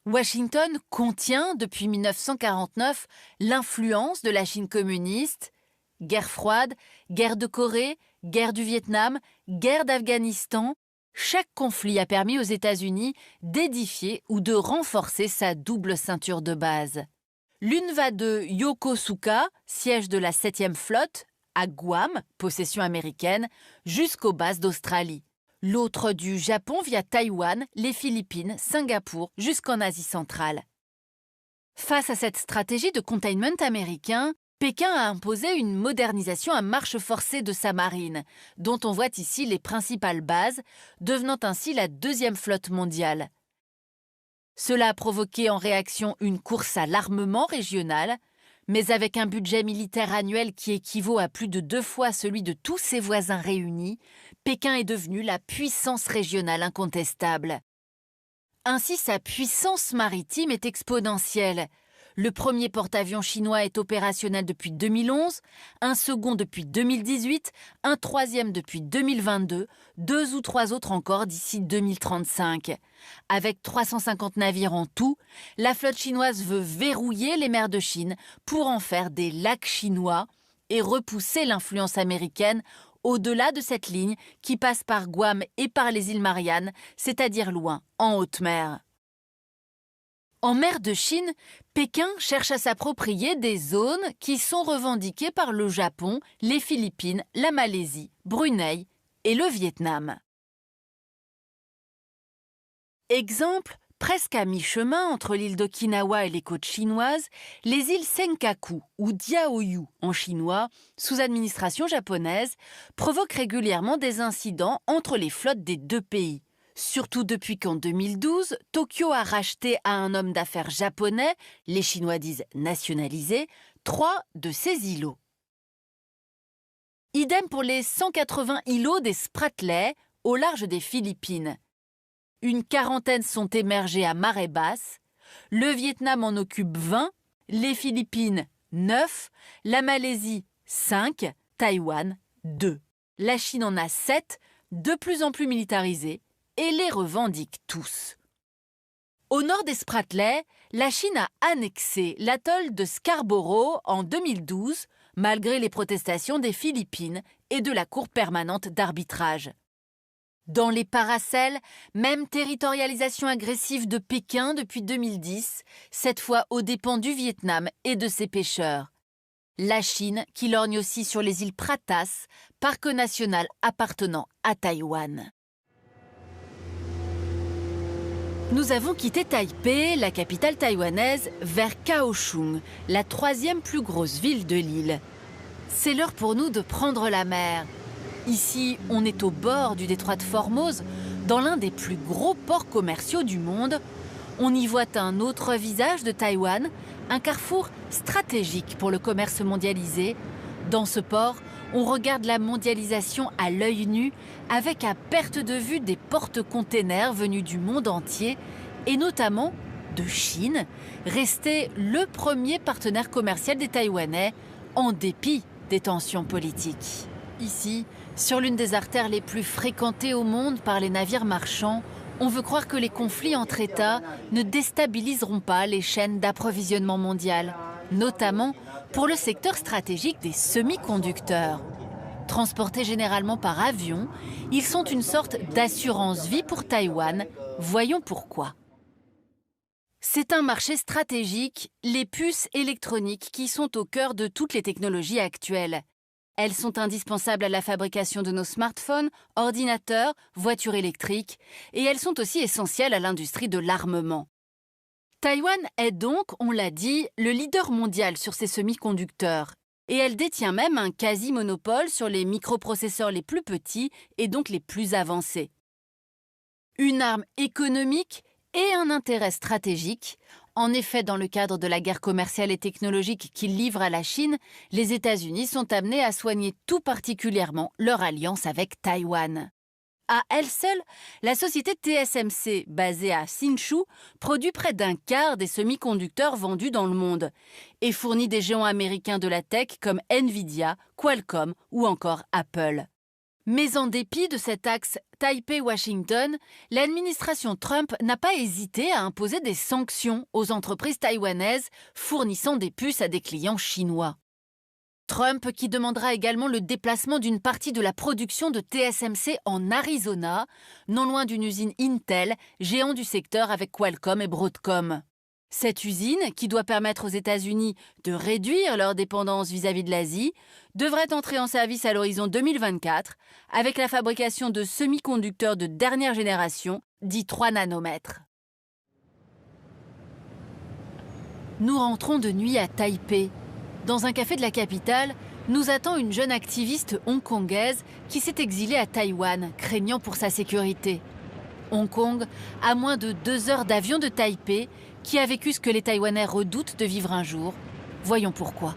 Washington contient depuis 1949 l'influence de la Chine communiste, guerre froide, guerre de Corée, guerre du Vietnam, guerre d'Afghanistan. Chaque conflit a permis aux États-Unis d'édifier ou de renforcer sa double ceinture de base. L'une va de Yokosuka, siège de la 7e flotte, à Guam, possession américaine, jusqu'aux bases d'Australie. L'autre du Japon via Taïwan, les Philippines, Singapour, jusqu'en Asie centrale. Face à cette stratégie de containment américain, Pékin a imposé une modernisation à marche forcée de sa marine, dont on voit ici les principales bases, devenant ainsi la deuxième flotte mondiale. Cela a provoqué en réaction une course à l'armement régional, mais avec un budget militaire annuel qui équivaut à plus de 2 fois celui de tous ses voisins réunis, Pékin est devenu la puissance régionale incontestable. Ainsi, sa puissance maritime est exponentielle. Le premier porte-avions chinois est opérationnel depuis 2011, un second depuis 2018, un troisième depuis 2022, 2 ou 3 autres encore d'ici 2035. Avec 350 navires en tout, la flotte chinoise veut verrouiller les mers de Chine pour en faire des lacs chinois et repousser l'influence américaine au-delà de cette ligne qui passe par Guam et par les îles Mariannes, c'est-à-dire loin, en haute mer. En mer de Chine, Pékin cherche à s'approprier des zones qui sont revendiquées par le Japon, les Philippines, la Malaisie, Brunei et le Vietnam. Exemple, presque à mi-chemin entre l'île d'Okinawa et les côtes chinoises, les îles Senkaku ou Diaoyu en chinois, sous administration japonaise, provoquent régulièrement des incidents entre les flottes des deux pays. Surtout depuis qu'en 2012, Tokyo a racheté à un homme d'affaires japonais, les Chinois disent nationalisé, 3 de ces îlots. Idem pour les 180 îlots des Spratleys au large des Philippines. Une quarantaine sont émergés à marée basse, le Vietnam en occupe 20, les Philippines 9, la Malaisie 5, Taïwan 2. La Chine en a 7, de plus en plus militarisés, et les revendique tous. Au nord des Spratleys, la Chine a annexé l'atoll de Scarborough en 2012, malgré les protestations des Philippines et de la Cour permanente d'arbitrage. Dans les Paracels, même territorialisation agressive de Pékin depuis 2010, cette fois aux dépens du Vietnam et de ses pêcheurs. La Chine qui lorgne aussi sur les îles Pratas, parc national appartenant à Taïwan. Nous avons quitté Taipei, la capitale taïwanaise, vers Kaohsiung, la 3e plus grosse ville de l'île. C'est l'heure pour nous de prendre la mer. Ici, on est au bord du détroit de Formose, dans l'un des plus gros ports commerciaux du monde. On y voit un autre visage de Taïwan, un carrefour stratégique pour le commerce mondialisé. Dans ce port, on regarde la mondialisation à l'œil nu, avec à perte de vue des porte-containers venus du monde entier, et notamment de Chine, resté le premier partenaire commercial des Taïwanais, en dépit des tensions politiques. Ici, sur l'une des artères les plus fréquentées au monde par les navires marchands, on veut croire que les conflits entre États ne déstabiliseront pas les chaînes d'approvisionnement mondiales, notamment pour le secteur stratégique des semi-conducteurs. Transportés généralement par avion, ils sont une sorte d'assurance-vie pour Taïwan. Voyons pourquoi. C'est un marché stratégique, les puces électroniques qui sont au cœur de toutes les technologies actuelles. Elles sont indispensables à la fabrication de nos smartphones, ordinateurs, voitures électriques, et elles sont aussi essentielles à l'industrie de l'armement. Taïwan est donc, on l'a dit, le leader mondial sur ces semi-conducteurs. Et elle détient même un quasi-monopole sur les microprocesseurs les plus petits et donc les plus avancés. Une arme économique et un intérêt stratégique. En effet, dans le cadre de la guerre commerciale et technologique qu'ils livrent à la Chine, les États-Unis sont amenés à soigner tout particulièrement leur alliance avec Taïwan. À elle seule, la société TSMC, basée à Hsinchu, produit près d'un quart des semi-conducteurs vendus dans le monde et fournit des géants américains de la tech comme Nvidia, Qualcomm ou encore Apple. Mais en dépit de cet axe Taipei-Washington, l'administration Trump n'a pas hésité à imposer des sanctions aux entreprises taïwanaises fournissant des puces à des clients chinois. Trump qui demandera également le déplacement d'une partie de la production de TSMC en Arizona, non loin d'une usine Intel, géant du secteur avec Qualcomm et Broadcom. Cette usine, qui doit permettre aux États-Unis de réduire leur dépendance vis-à-vis de l'Asie, devrait entrer en service à l'horizon 2024 avec la fabrication de semi-conducteurs de dernière génération, dits 3 nanomètres. Nous rentrons de nuit à Taipei. Dans un café de la capitale, nous attend une jeune activiste hongkongaise qui s'est exilée à Taïwan, craignant pour sa sécurité. Hong Kong, à moins de 2 heures d'avion de Taipei, qui a vécu ce que les Taïwanais redoutent de vivre un jour. Voyons pourquoi.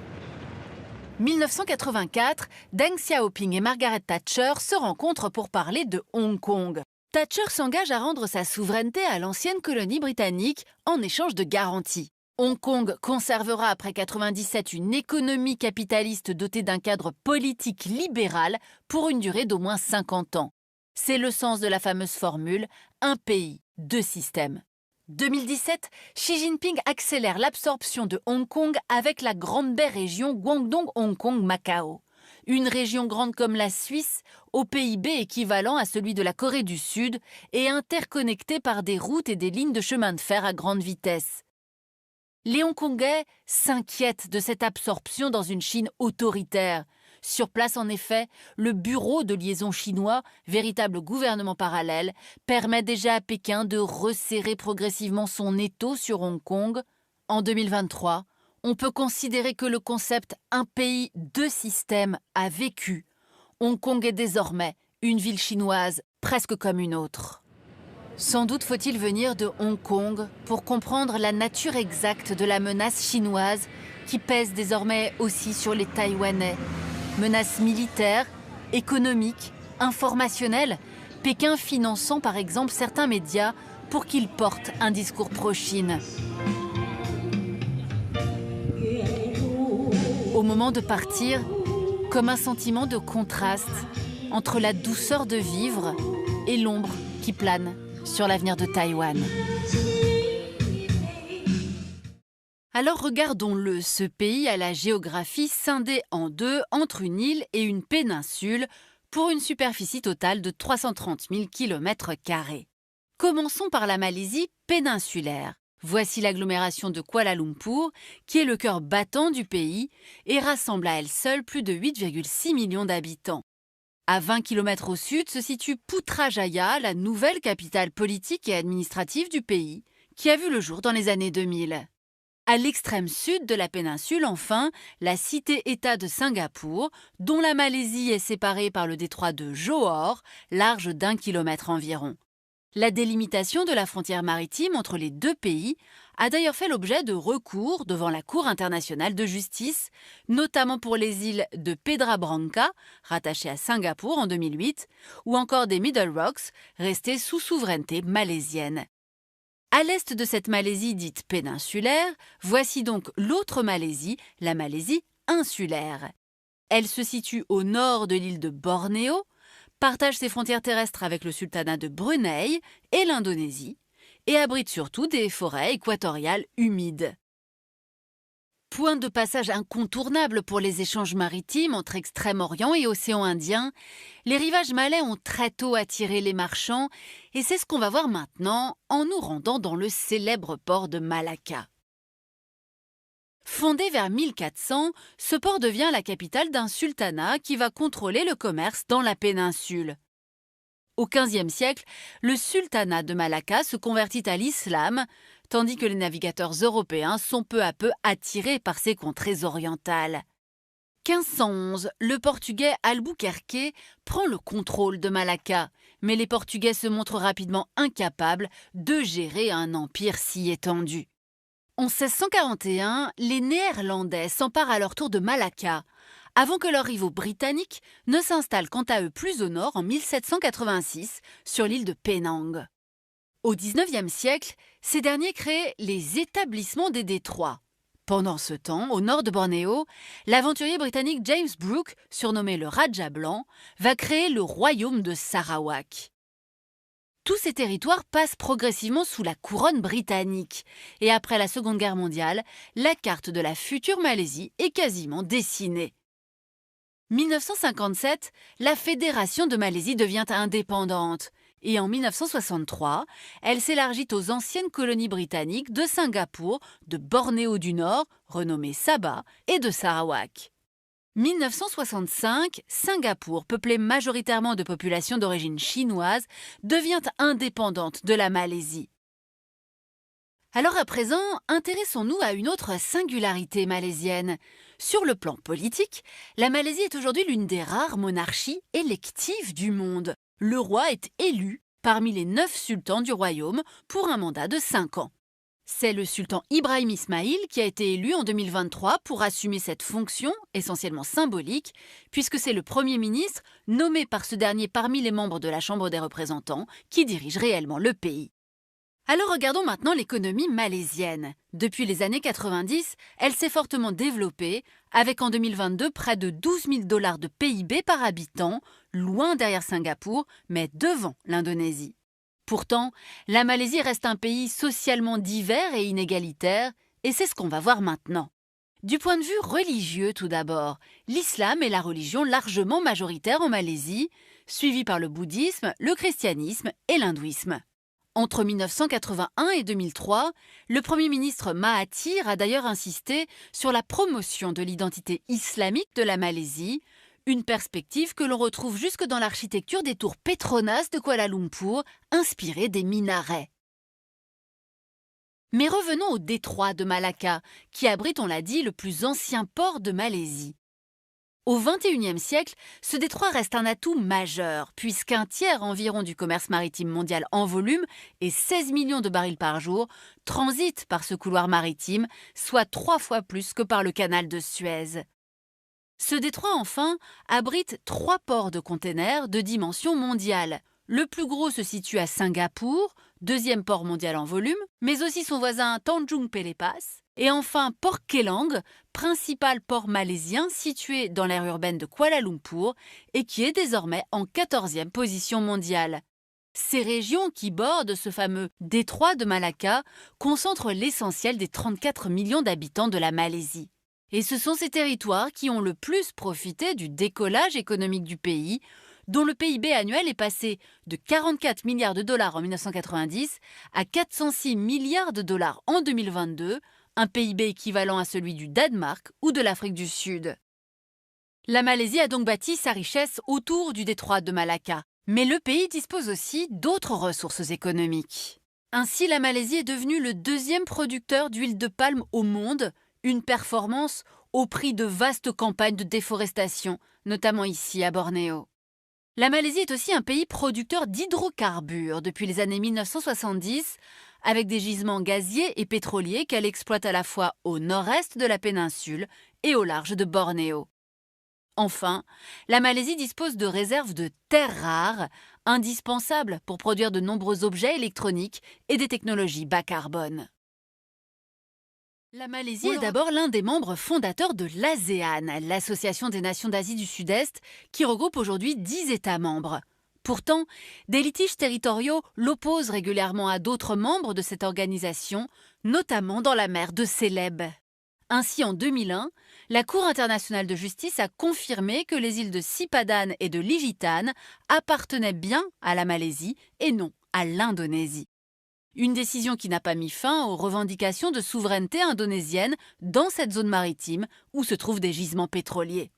1984, Deng Xiaoping et Margaret Thatcher se rencontrent pour parler de Hong Kong. Thatcher s'engage à rendre sa souveraineté à l'ancienne colonie britannique en échange de garanties. Hong Kong conservera après 1997 une économie capitaliste dotée d'un cadre politique libéral pour une durée d'au moins 50 ans. C'est le sens de la fameuse formule « un pays, 2 systèmes ». 2017, Xi Jinping accélère l'absorption de Hong Kong avec la grande baie région Guangdong-Hong Kong-Macao. Une région grande comme la Suisse, au PIB équivalent à celui de la Corée du Sud et interconnectée par des routes et des lignes de chemin de fer à grande vitesse. Les Hongkongais s'inquiètent de cette absorption dans une Chine autoritaire. Sur place, en effet, le bureau de liaison chinois, véritable gouvernement parallèle, permet déjà à Pékin de resserrer progressivement son étau sur Hong Kong. En 2023, on peut considérer que le concept « un pays, 2 systèmes » a vécu. Hong Kong est désormais une ville chinoise presque comme une autre. Sans doute faut-il venir de Hong Kong pour comprendre la nature exacte de la menace chinoise qui pèse désormais aussi sur les Taïwanais. Menaces militaires, économiques, informationnelles, Pékin finançant par exemple certains médias pour qu'ils portent un discours pro-Chine. Au moment de partir, comme un sentiment de contraste entre la douceur de vivre et l'ombre qui plane sur l'avenir de Taïwan. Alors regardons-le, ce pays à la géographie scindée en 2 entre une île et une péninsule pour une superficie totale de 330 000 km². Commençons par la Malaisie péninsulaire. Voici l'agglomération de Kuala Lumpur, qui est le cœur battant du pays et rassemble à elle seule plus de 8,6 millions d'habitants. À 20 km au sud se situe Putrajaya, la nouvelle capitale politique et administrative du pays, qui a vu le jour dans les années 2000. À l'extrême sud de la péninsule, enfin, la cité-État de Singapour, dont la Malaisie est séparée par le détroit de Johor, large d'1 kilomètre environ. La délimitation de la frontière maritime entre les 2 pays a d'ailleurs fait l'objet de recours devant la Cour internationale de justice, notamment pour les îles de Petra Branca, rattachées à Singapour en 2008, ou encore des Middle Rocks, restées sous souveraineté malaisienne. À l'est de cette Malaisie dite péninsulaire, voici donc l'autre Malaisie, la Malaisie insulaire. Elle se situe au nord de l'île de Bornéo, partage ses frontières terrestres avec le sultanat de Brunei et l'Indonésie, et abrite surtout des forêts équatoriales humides. Point de passage incontournable pour les échanges maritimes entre Extrême-Orient et Océan Indien, les rivages malais ont très tôt attiré les marchands et c'est ce qu'on va voir maintenant en nous rendant dans le célèbre port de Malacca. Fondé vers 1400, ce port devient la capitale d'un sultanat qui va contrôler le commerce dans la péninsule. Au XVe siècle, le sultanat de Malacca se convertit à l'islam, tandis que les navigateurs européens sont peu à peu attirés par ces contrées orientales. 1511, le portugais Albuquerque prend le contrôle de Malacca, mais les Portugais se montrent rapidement incapables de gérer un empire si étendu. En 1641, les Néerlandais s'emparent à leur tour de Malacca, avant que leurs rivaux britanniques ne s'installent quant à eux plus au nord en 1786 sur l'île de Penang. Au XIXe siècle, ces derniers créent les établissements des détroits. Pendant ce temps, au nord de Bornéo, l'aventurier britannique James Brooke, surnommé le Raja Blanc, va créer le royaume de Sarawak. Tous ces territoires passent progressivement sous la couronne britannique, et après la Seconde Guerre mondiale, la carte de la future Malaisie est quasiment dessinée. 1957, la Fédération de Malaisie devient indépendante, Et en 1963, elle s'élargit aux anciennes colonies britanniques de Singapour, de Bornéo du Nord, renommée Sabah, et de Sarawak. 1965, Singapour, peuplée majoritairement de populations d'origine chinoise, devient indépendante de la Malaisie. Alors à présent, intéressons-nous à une autre singularité malaisienne. Sur le plan politique, la Malaisie est aujourd'hui l'une des rares monarchies électives du monde. Le roi est élu parmi les 9 sultans du royaume pour un mandat de 5 ans. C'est le sultan Ibrahim Ismail qui a été élu en 2023 pour assumer cette fonction, essentiellement symbolique, puisque c'est le Premier ministre, nommé par ce dernier parmi les membres de la Chambre des représentants, qui dirige réellement le pays. Alors regardons maintenant l'économie malaisienne. Depuis les années 90, elle s'est fortement développée, avec en 2022 près de 12 000 $ de PIB par habitant, loin derrière Singapour, mais devant l'Indonésie. Pourtant, la Malaisie reste un pays socialement divers et inégalitaire, et c'est ce qu'on va voir maintenant. Du point de vue religieux tout d'abord, l'islam est la religion largement majoritaire en Malaisie, suivie par le bouddhisme, le christianisme et l'hindouisme. Entre 1981 et 2003, le Premier ministre Mahathir a d'ailleurs insisté sur la promotion de l'identité islamique de la Malaisie, une perspective que l'on retrouve jusque dans l'architecture des tours Petronas de Kuala Lumpur, inspirée des minarets. Mais revenons au détroit de Malacca, qui abrite, on l'a dit, le plus ancien port de Malaisie. Au XXIe siècle, ce détroit reste un atout majeur, puisqu'un tiers environ du commerce maritime mondial en volume et 16 millions de barils par jour transitent par ce couloir maritime, soit 3 fois plus que par le canal de Suez. Ce détroit, enfin, abrite 3 ports de containers de dimension mondiale. Le plus gros se situe à Singapour, deuxième port mondial en volume, mais aussi son voisin Tanjung Pelepas. Et enfin, Port Kelang, principal port malaisien situé dans l'aire urbaine de Kuala Lumpur et qui est désormais en 14e position mondiale. Ces régions qui bordent ce fameux détroit de Malacca concentrent l'essentiel des 34 millions d'habitants de la Malaisie. Et ce sont ces territoires qui ont le plus profité du décollage économique du pays, dont le PIB annuel est passé de 44 milliards de dollars en 1990 à 406 milliards de dollars en 2022, un PIB équivalent à celui du Danemark ou de l'Afrique du Sud. La Malaisie a donc bâti sa richesse autour du détroit de Malacca, mais le pays dispose aussi d'autres ressources économiques. Ainsi, la Malaisie est devenue le 2e producteur d'huile de palme au monde, une performance au prix de vastes campagnes de déforestation, notamment ici à Bornéo. La Malaisie est aussi un pays producteur d'hydrocarbures depuis les années 1970, avec des gisements gaziers et pétroliers qu'elle exploite à la fois au nord-est de la péninsule et au large de Bornéo. Enfin, la Malaisie dispose de réserves de terres rares, indispensables pour produire de nombreux objets électroniques et des technologies bas carbone. La Malaisie est d'abord l'un des membres fondateurs de l'ASEAN, l'Association des nations d'Asie du Sud-Est, qui regroupe aujourd'hui 10 États membres. Pourtant, des litiges territoriaux l'opposent régulièrement à d'autres membres de cette organisation, notamment dans la mer de Célèbes. Ainsi, en 2001, la Cour internationale de justice a confirmé que les îles de Sipadan et de Ligitan appartenaient bien à la Malaisie et non à l'Indonésie. Une décision qui n'a pas mis fin aux revendications de souveraineté indonésienne dans cette zone maritime où se trouvent des gisements pétroliers.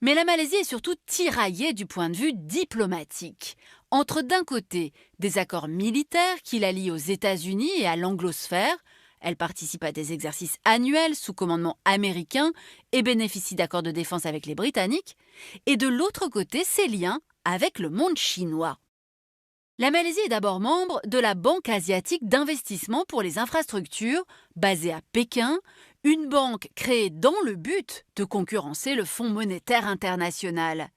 Mais la Malaisie est surtout tiraillée du point de vue diplomatique, entre d'un côté des accords militaires qui la lient aux États-Unis et à l'anglosphère, elle participe à des exercices annuels sous commandement américain et bénéficie d'accords de défense avec les Britanniques, et de l'autre côté ses liens avec le monde chinois. La Malaisie est d'abord membre de la Banque asiatique d'investissement pour les infrastructures, basée à Pékin, une banque créée dans le but de concurrencer le Fonds monétaire international.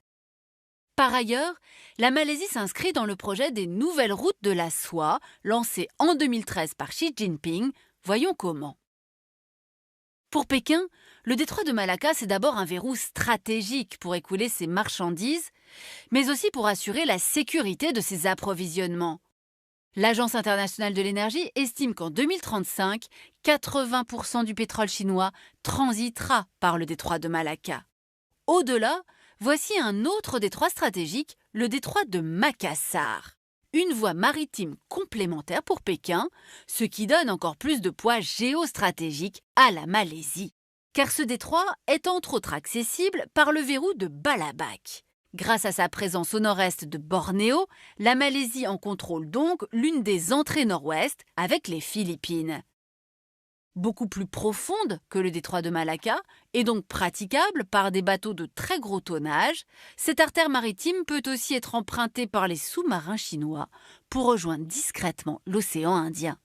Par ailleurs, la Malaisie s'inscrit dans le projet des nouvelles routes de la soie, lancé en 2013 par Xi Jinping. Voyons comment. Pour Pékin, le détroit de Malacca, c'est d'abord un verrou stratégique pour écouler ses marchandises, mais aussi pour assurer la sécurité de ses approvisionnements. L'Agence internationale de l'énergie estime qu'en 2035, 80% du pétrole chinois transitera par le détroit de Malacca. Au-delà, voici un autre détroit stratégique, le détroit de Makassar. Une voie maritime complémentaire pour Pékin, ce qui donne encore plus de poids géostratégique à la Malaisie. Car ce détroit est entre autres accessible par le verrou de Balabac. Grâce à sa présence au nord-est de Bornéo, la Malaisie en contrôle donc l'une des entrées nord-ouest avec les Philippines. Beaucoup plus profonde que le détroit de Malacca et donc praticable par des bateaux de très gros tonnage, cette artère maritime peut aussi être empruntée par les sous-marins chinois pour rejoindre discrètement l'océan Indien.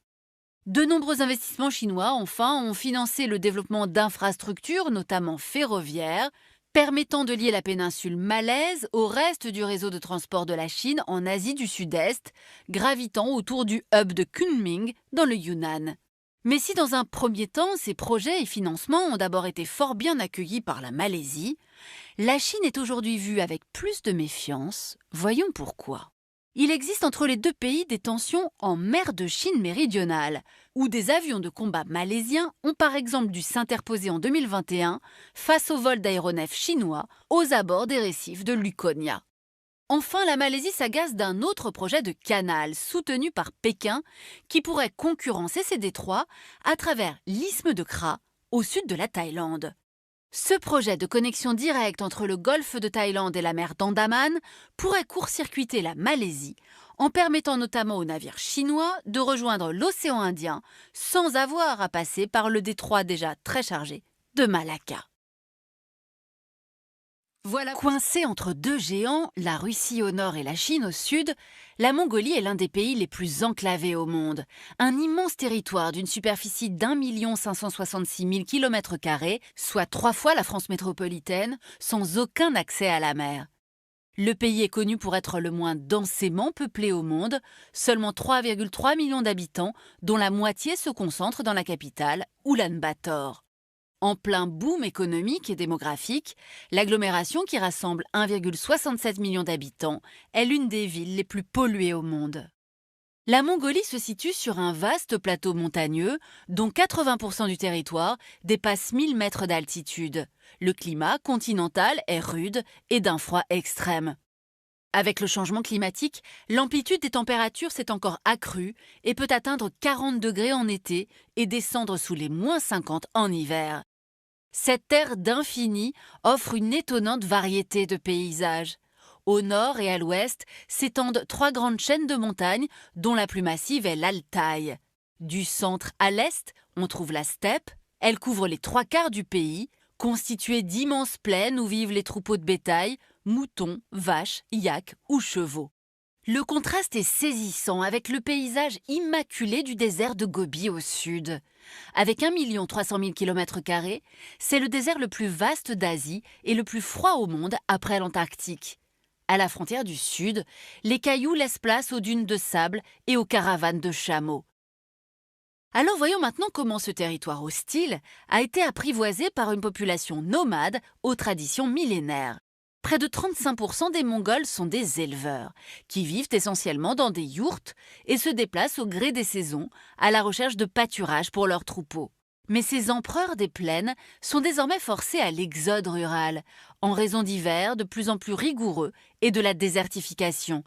De nombreux investissements chinois, enfin, ont financé le développement d'infrastructures, notamment ferroviaires, permettant de lier la péninsule malaise au reste du réseau de transport de la Chine en Asie du Sud-Est, gravitant autour du hub de Kunming dans le Yunnan. Mais si dans un premier temps, ces projets et financements ont d'abord été fort bien accueillis par la Malaisie, la Chine est aujourd'hui vue avec plus de méfiance. Voyons pourquoi. Il existe entre les deux pays des tensions en mer de Chine méridionale, où des avions de combat malaisiens ont par exemple dû s'interposer en 2021 face aux vols d'aéronefs chinois aux abords des récifs de Luconia. Enfin, la Malaisie s'agace d'un autre projet de canal soutenu par Pékin qui pourrait concurrencer ces détroits à travers l'isthme de Kra au sud de la Thaïlande. Ce projet de connexion directe entre le golfe de Thaïlande et la mer d'Andaman pourrait court-circuiter la Malaisie en permettant notamment aux navires chinois de rejoindre l'océan Indien sans avoir à passer par le détroit déjà très chargé de Malacca. Voilà. Coincée entre deux géants, la Russie au nord et la Chine au sud, la Mongolie est l'un des pays les plus enclavés au monde. Un immense territoire d'une superficie d'1 566 000 km², soit 3 fois la France métropolitaine, sans aucun accès à la mer. Le pays est connu pour être le moins densément peuplé au monde, seulement 3,3 millions d'habitants, dont la moitié se concentre dans la capitale, Ulan-Bator. En plein boom économique et démographique, l'agglomération qui rassemble 1,67 million d'habitants est l'une des villes les plus polluées au monde. La Mongolie se situe sur un vaste plateau montagneux dont 80% du territoire dépasse 1000 mètres d'altitude. Le climat continental est rude et d'un froid extrême. Avec le changement climatique, l'amplitude des températures s'est encore accrue et peut atteindre 40 degrés en été et descendre sous les -50 en hiver. Cette terre d'infini offre une étonnante variété de paysages. Au nord et à l'ouest s'étendent 3 grandes chaînes de montagnes, dont la plus massive est l'Altaï. Du centre à l'est, on trouve la steppe. Elle couvre les 3/4 du pays, constituée d'immenses plaines où vivent les troupeaux de bétail, moutons, vaches, yaks ou chevaux. Le contraste est saisissant avec le paysage immaculé du désert de Gobi au sud. Avec 1 300 000 km², c'est le désert le plus vaste d'Asie et le plus froid au monde après l'Antarctique. À la frontière du sud, les cailloux laissent place aux dunes de sable et aux caravanes de chameaux. Alors voyons maintenant comment ce territoire hostile a été apprivoisé par une population nomade aux traditions millénaires. Près de 35% des Mongols sont des éleveurs, qui vivent essentiellement dans des yourtes et se déplacent au gré des saisons à la recherche de pâturage pour leurs troupeaux. Mais ces empereurs des plaines sont désormais forcés à l'exode rural, en raison d'hivers de plus en plus rigoureux et de la désertification.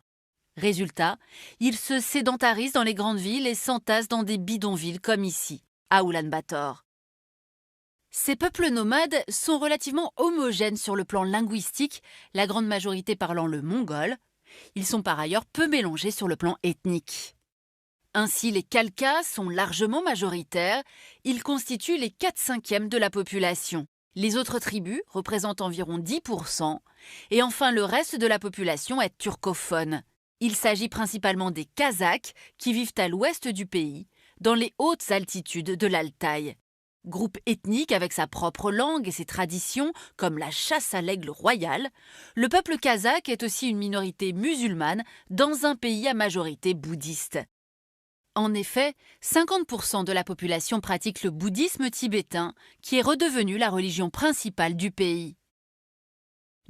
Résultat, ils se sédentarisent dans les grandes villes et s'entassent dans des bidonvilles comme ici, à Ulan-Bator. Ces peuples nomades sont relativement homogènes sur le plan linguistique, la grande majorité parlant le mongol. Ils sont par ailleurs peu mélangés sur le plan ethnique. Ainsi, les Khalkhas sont largement majoritaires, ils constituent les 4/5 de la population. Les autres tribus représentent environ 10%, et enfin le reste de la population est turcophone. Il s'agit principalement des Kazakhs qui vivent à l'ouest du pays, dans les hautes altitudes de l'Altaï. Groupe ethnique avec sa propre langue et ses traditions, comme la chasse à l'aigle royal, le peuple kazakh est aussi une minorité musulmane dans un pays à majorité bouddhiste. En effet, 50% de la population pratique le bouddhisme tibétain, qui est redevenu la religion principale du pays.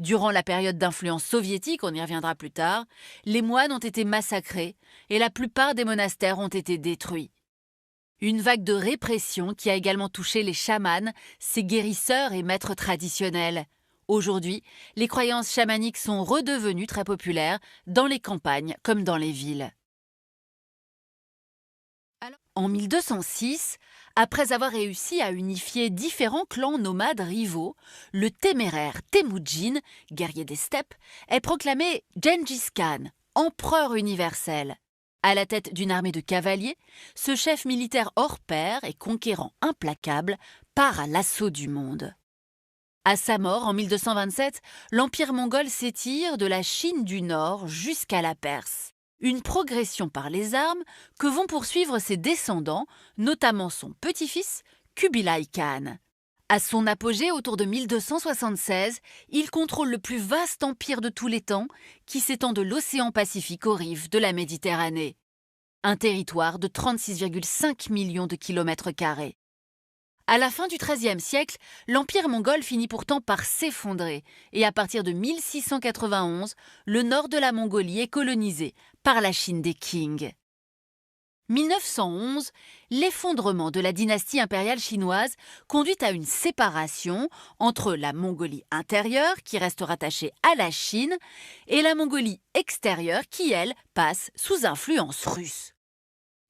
Durant la période d'influence soviétique, on y reviendra plus tard, les moines ont été massacrés et la plupart des monastères ont été détruits. Une vague de répression qui a également touché les chamans, ces guérisseurs et maîtres traditionnels. Aujourd'hui, les croyances chamaniques sont redevenues très populaires dans les campagnes comme dans les villes. En 1206, après avoir réussi à unifier différents clans nomades rivaux, le téméraire Temujin, guerrier des steppes, est proclamé Gengis Khan, empereur universel. À la tête d'une armée de cavaliers, ce chef militaire hors pair et conquérant implacable part à l'assaut du monde. À sa mort en 1227, l'empire mongol s'étire de la Chine du Nord jusqu'à la Perse. Une progression par les armes que vont poursuivre ses descendants, notamment son petit-fils Kubilai Khan. À son apogée autour de 1276, il contrôle le plus vaste empire de tous les temps qui s'étend de l'océan Pacifique aux rives de la Méditerranée. Un territoire de 36,5 millions de kilomètres carrés. À la fin du XIIIe siècle, l'empire mongol finit pourtant par s'effondrer et à partir de 1691, le nord de la Mongolie est colonisé par la Chine des Qing. 1911, l'effondrement de la dynastie impériale chinoise conduit à une séparation entre la Mongolie intérieure, qui reste rattachée à la Chine, et la Mongolie extérieure, qui, elle, passe sous influence russe.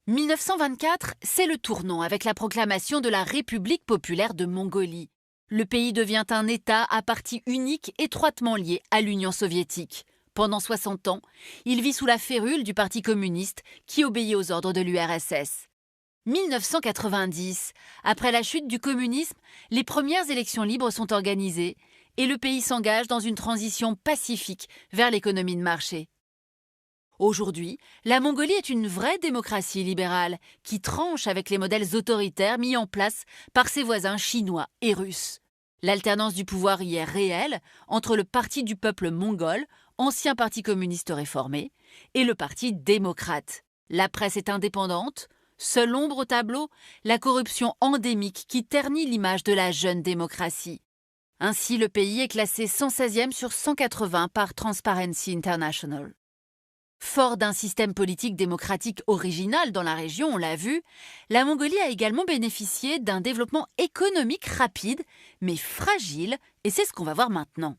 1924, c'est le tournant avec la proclamation de la République populaire de Mongolie. Le pays devient un État à partie unique étroitement lié à l'Union soviétique. Pendant 60 ans, il vit sous la férule du Parti communiste qui obéit aux ordres de l'URSS. 1990, après la chute du communisme, les premières élections libres sont organisées et le pays s'engage dans une transition pacifique vers l'économie de marché. Aujourd'hui, la Mongolie est une vraie démocratie libérale qui tranche avec les modèles autoritaires mis en place par ses voisins chinois et russes. L'alternance du pouvoir y est réelle entre le Parti du peuple mongol, ancien parti communiste réformé, et le Parti démocrate. La presse est indépendante, seule ombre au tableau, la corruption endémique qui ternit l'image de la jeune démocratie. Ainsi, le pays est classé 116e sur 180 par Transparency International. Fort d'un système politique démocratique original dans la région, on l'a vu, la Mongolie a également bénéficié d'un développement économique rapide, mais fragile, et c'est ce qu'on va voir maintenant.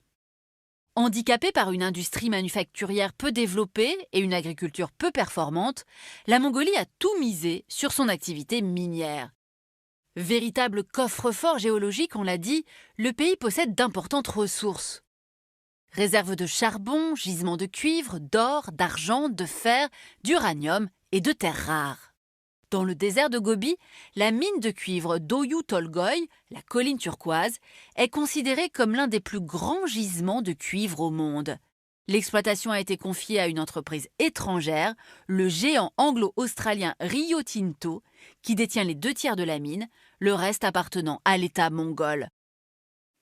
Handicapée par une industrie manufacturière peu développée et une agriculture peu performante, la Mongolie a tout misé sur son activité minière. Véritable coffre-fort géologique, on l'a dit, le pays possède d'importantes ressources. Réserves de charbon, gisements de cuivre, d'or, d'argent, de fer, d'uranium et de terres rares. Dans le désert de Gobi, la mine de cuivre d'Oyu Tolgoi, la colline turquoise, est considérée comme l'un des plus grands gisements de cuivre au monde. L'exploitation a été confiée à une entreprise étrangère, le géant anglo-australien Rio Tinto, qui détient les 2/3 de la mine, le reste appartenant à l'État mongol.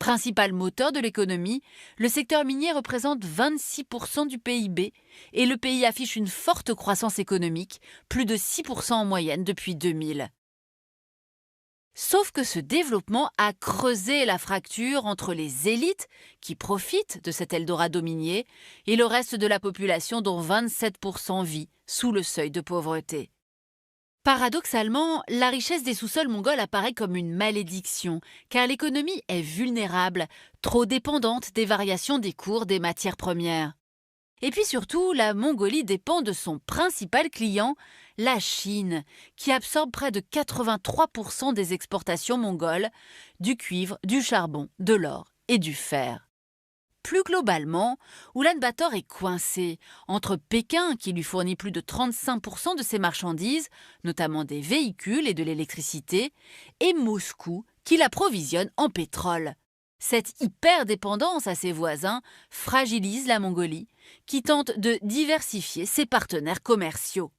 Principal moteur de l'économie, le secteur minier représente 26% du PIB et le pays affiche une forte croissance économique, plus de 6% en moyenne depuis 2000. Sauf que ce développement a creusé la fracture entre les élites qui profitent de cet Eldorado minier et le reste de la population dont 27% vit sous le seuil de pauvreté. Paradoxalement, la richesse des sous-sols mongols apparaît comme une malédiction, car l'économie est vulnérable, trop dépendante des variations des cours des matières premières. Et puis surtout, la Mongolie dépend de son principal client, la Chine, qui absorbe près de 83% des exportations mongoles, du cuivre, du charbon, de l'or et du fer. Plus globalement, Oulan-Bator est coincé entre Pékin, qui lui fournit plus de 35% de ses marchandises, notamment des véhicules et de l'électricité, et Moscou, qui l'approvisionne en pétrole. Cette hyper-dépendance à ses voisins fragilise la Mongolie, qui tente de diversifier ses partenaires commerciaux.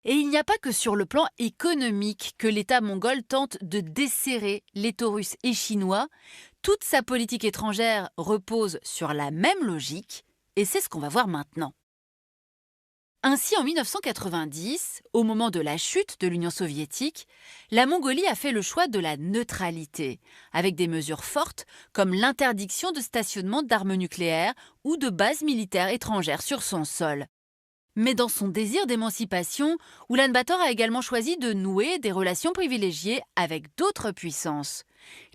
Et il n'y a pas que sur le plan économique que l'État mongol tente de desserrer l'étau russe et chinois. Toute sa politique étrangère repose sur la même logique, et c'est ce qu'on va voir maintenant. Ainsi, en 1990, au moment de la chute de l'Union soviétique, la Mongolie a fait le choix de la neutralité, avec des mesures fortes comme l'interdiction de stationnement d'armes nucléaires ou de bases militaires étrangères sur son sol. Mais dans son désir d'émancipation, Oulan-Bator a également choisi de nouer des relations privilégiées avec d'autres puissances.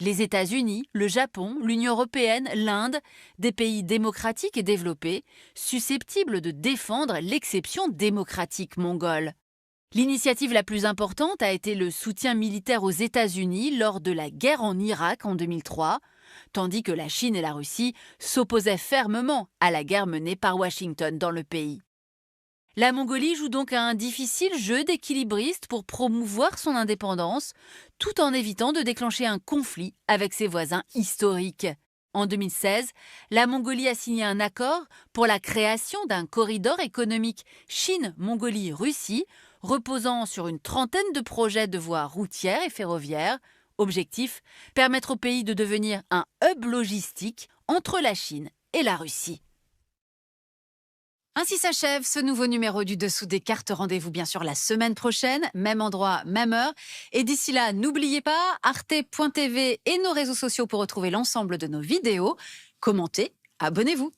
Les États-Unis, le Japon, l'Union européenne, l'Inde, des pays démocratiques et développés, susceptibles de défendre l'exception démocratique mongole. L'initiative la plus importante a été le soutien militaire aux États-Unis lors de la guerre en Irak en 2003, tandis que la Chine et la Russie s'opposaient fermement à la guerre menée par Washington dans le pays. La Mongolie joue donc un difficile jeu d'équilibriste pour promouvoir son indépendance, tout en évitant de déclencher un conflit avec ses voisins historiques. En 2016, la Mongolie a signé un accord pour la création d'un corridor économique Chine-Mongolie-Russie, reposant sur une trentaine de projets de voies routières et ferroviaires. Objectif, permettre au pays de devenir un hub logistique entre la Chine et la Russie. Ainsi s'achève ce nouveau numéro du Dessous des cartes. Rendez-vous bien sûr la semaine prochaine, même endroit, même heure. Et d'ici là, n'oubliez pas arte.tv et nos réseaux sociaux pour retrouver l'ensemble de nos vidéos. Commentez, abonnez-vous.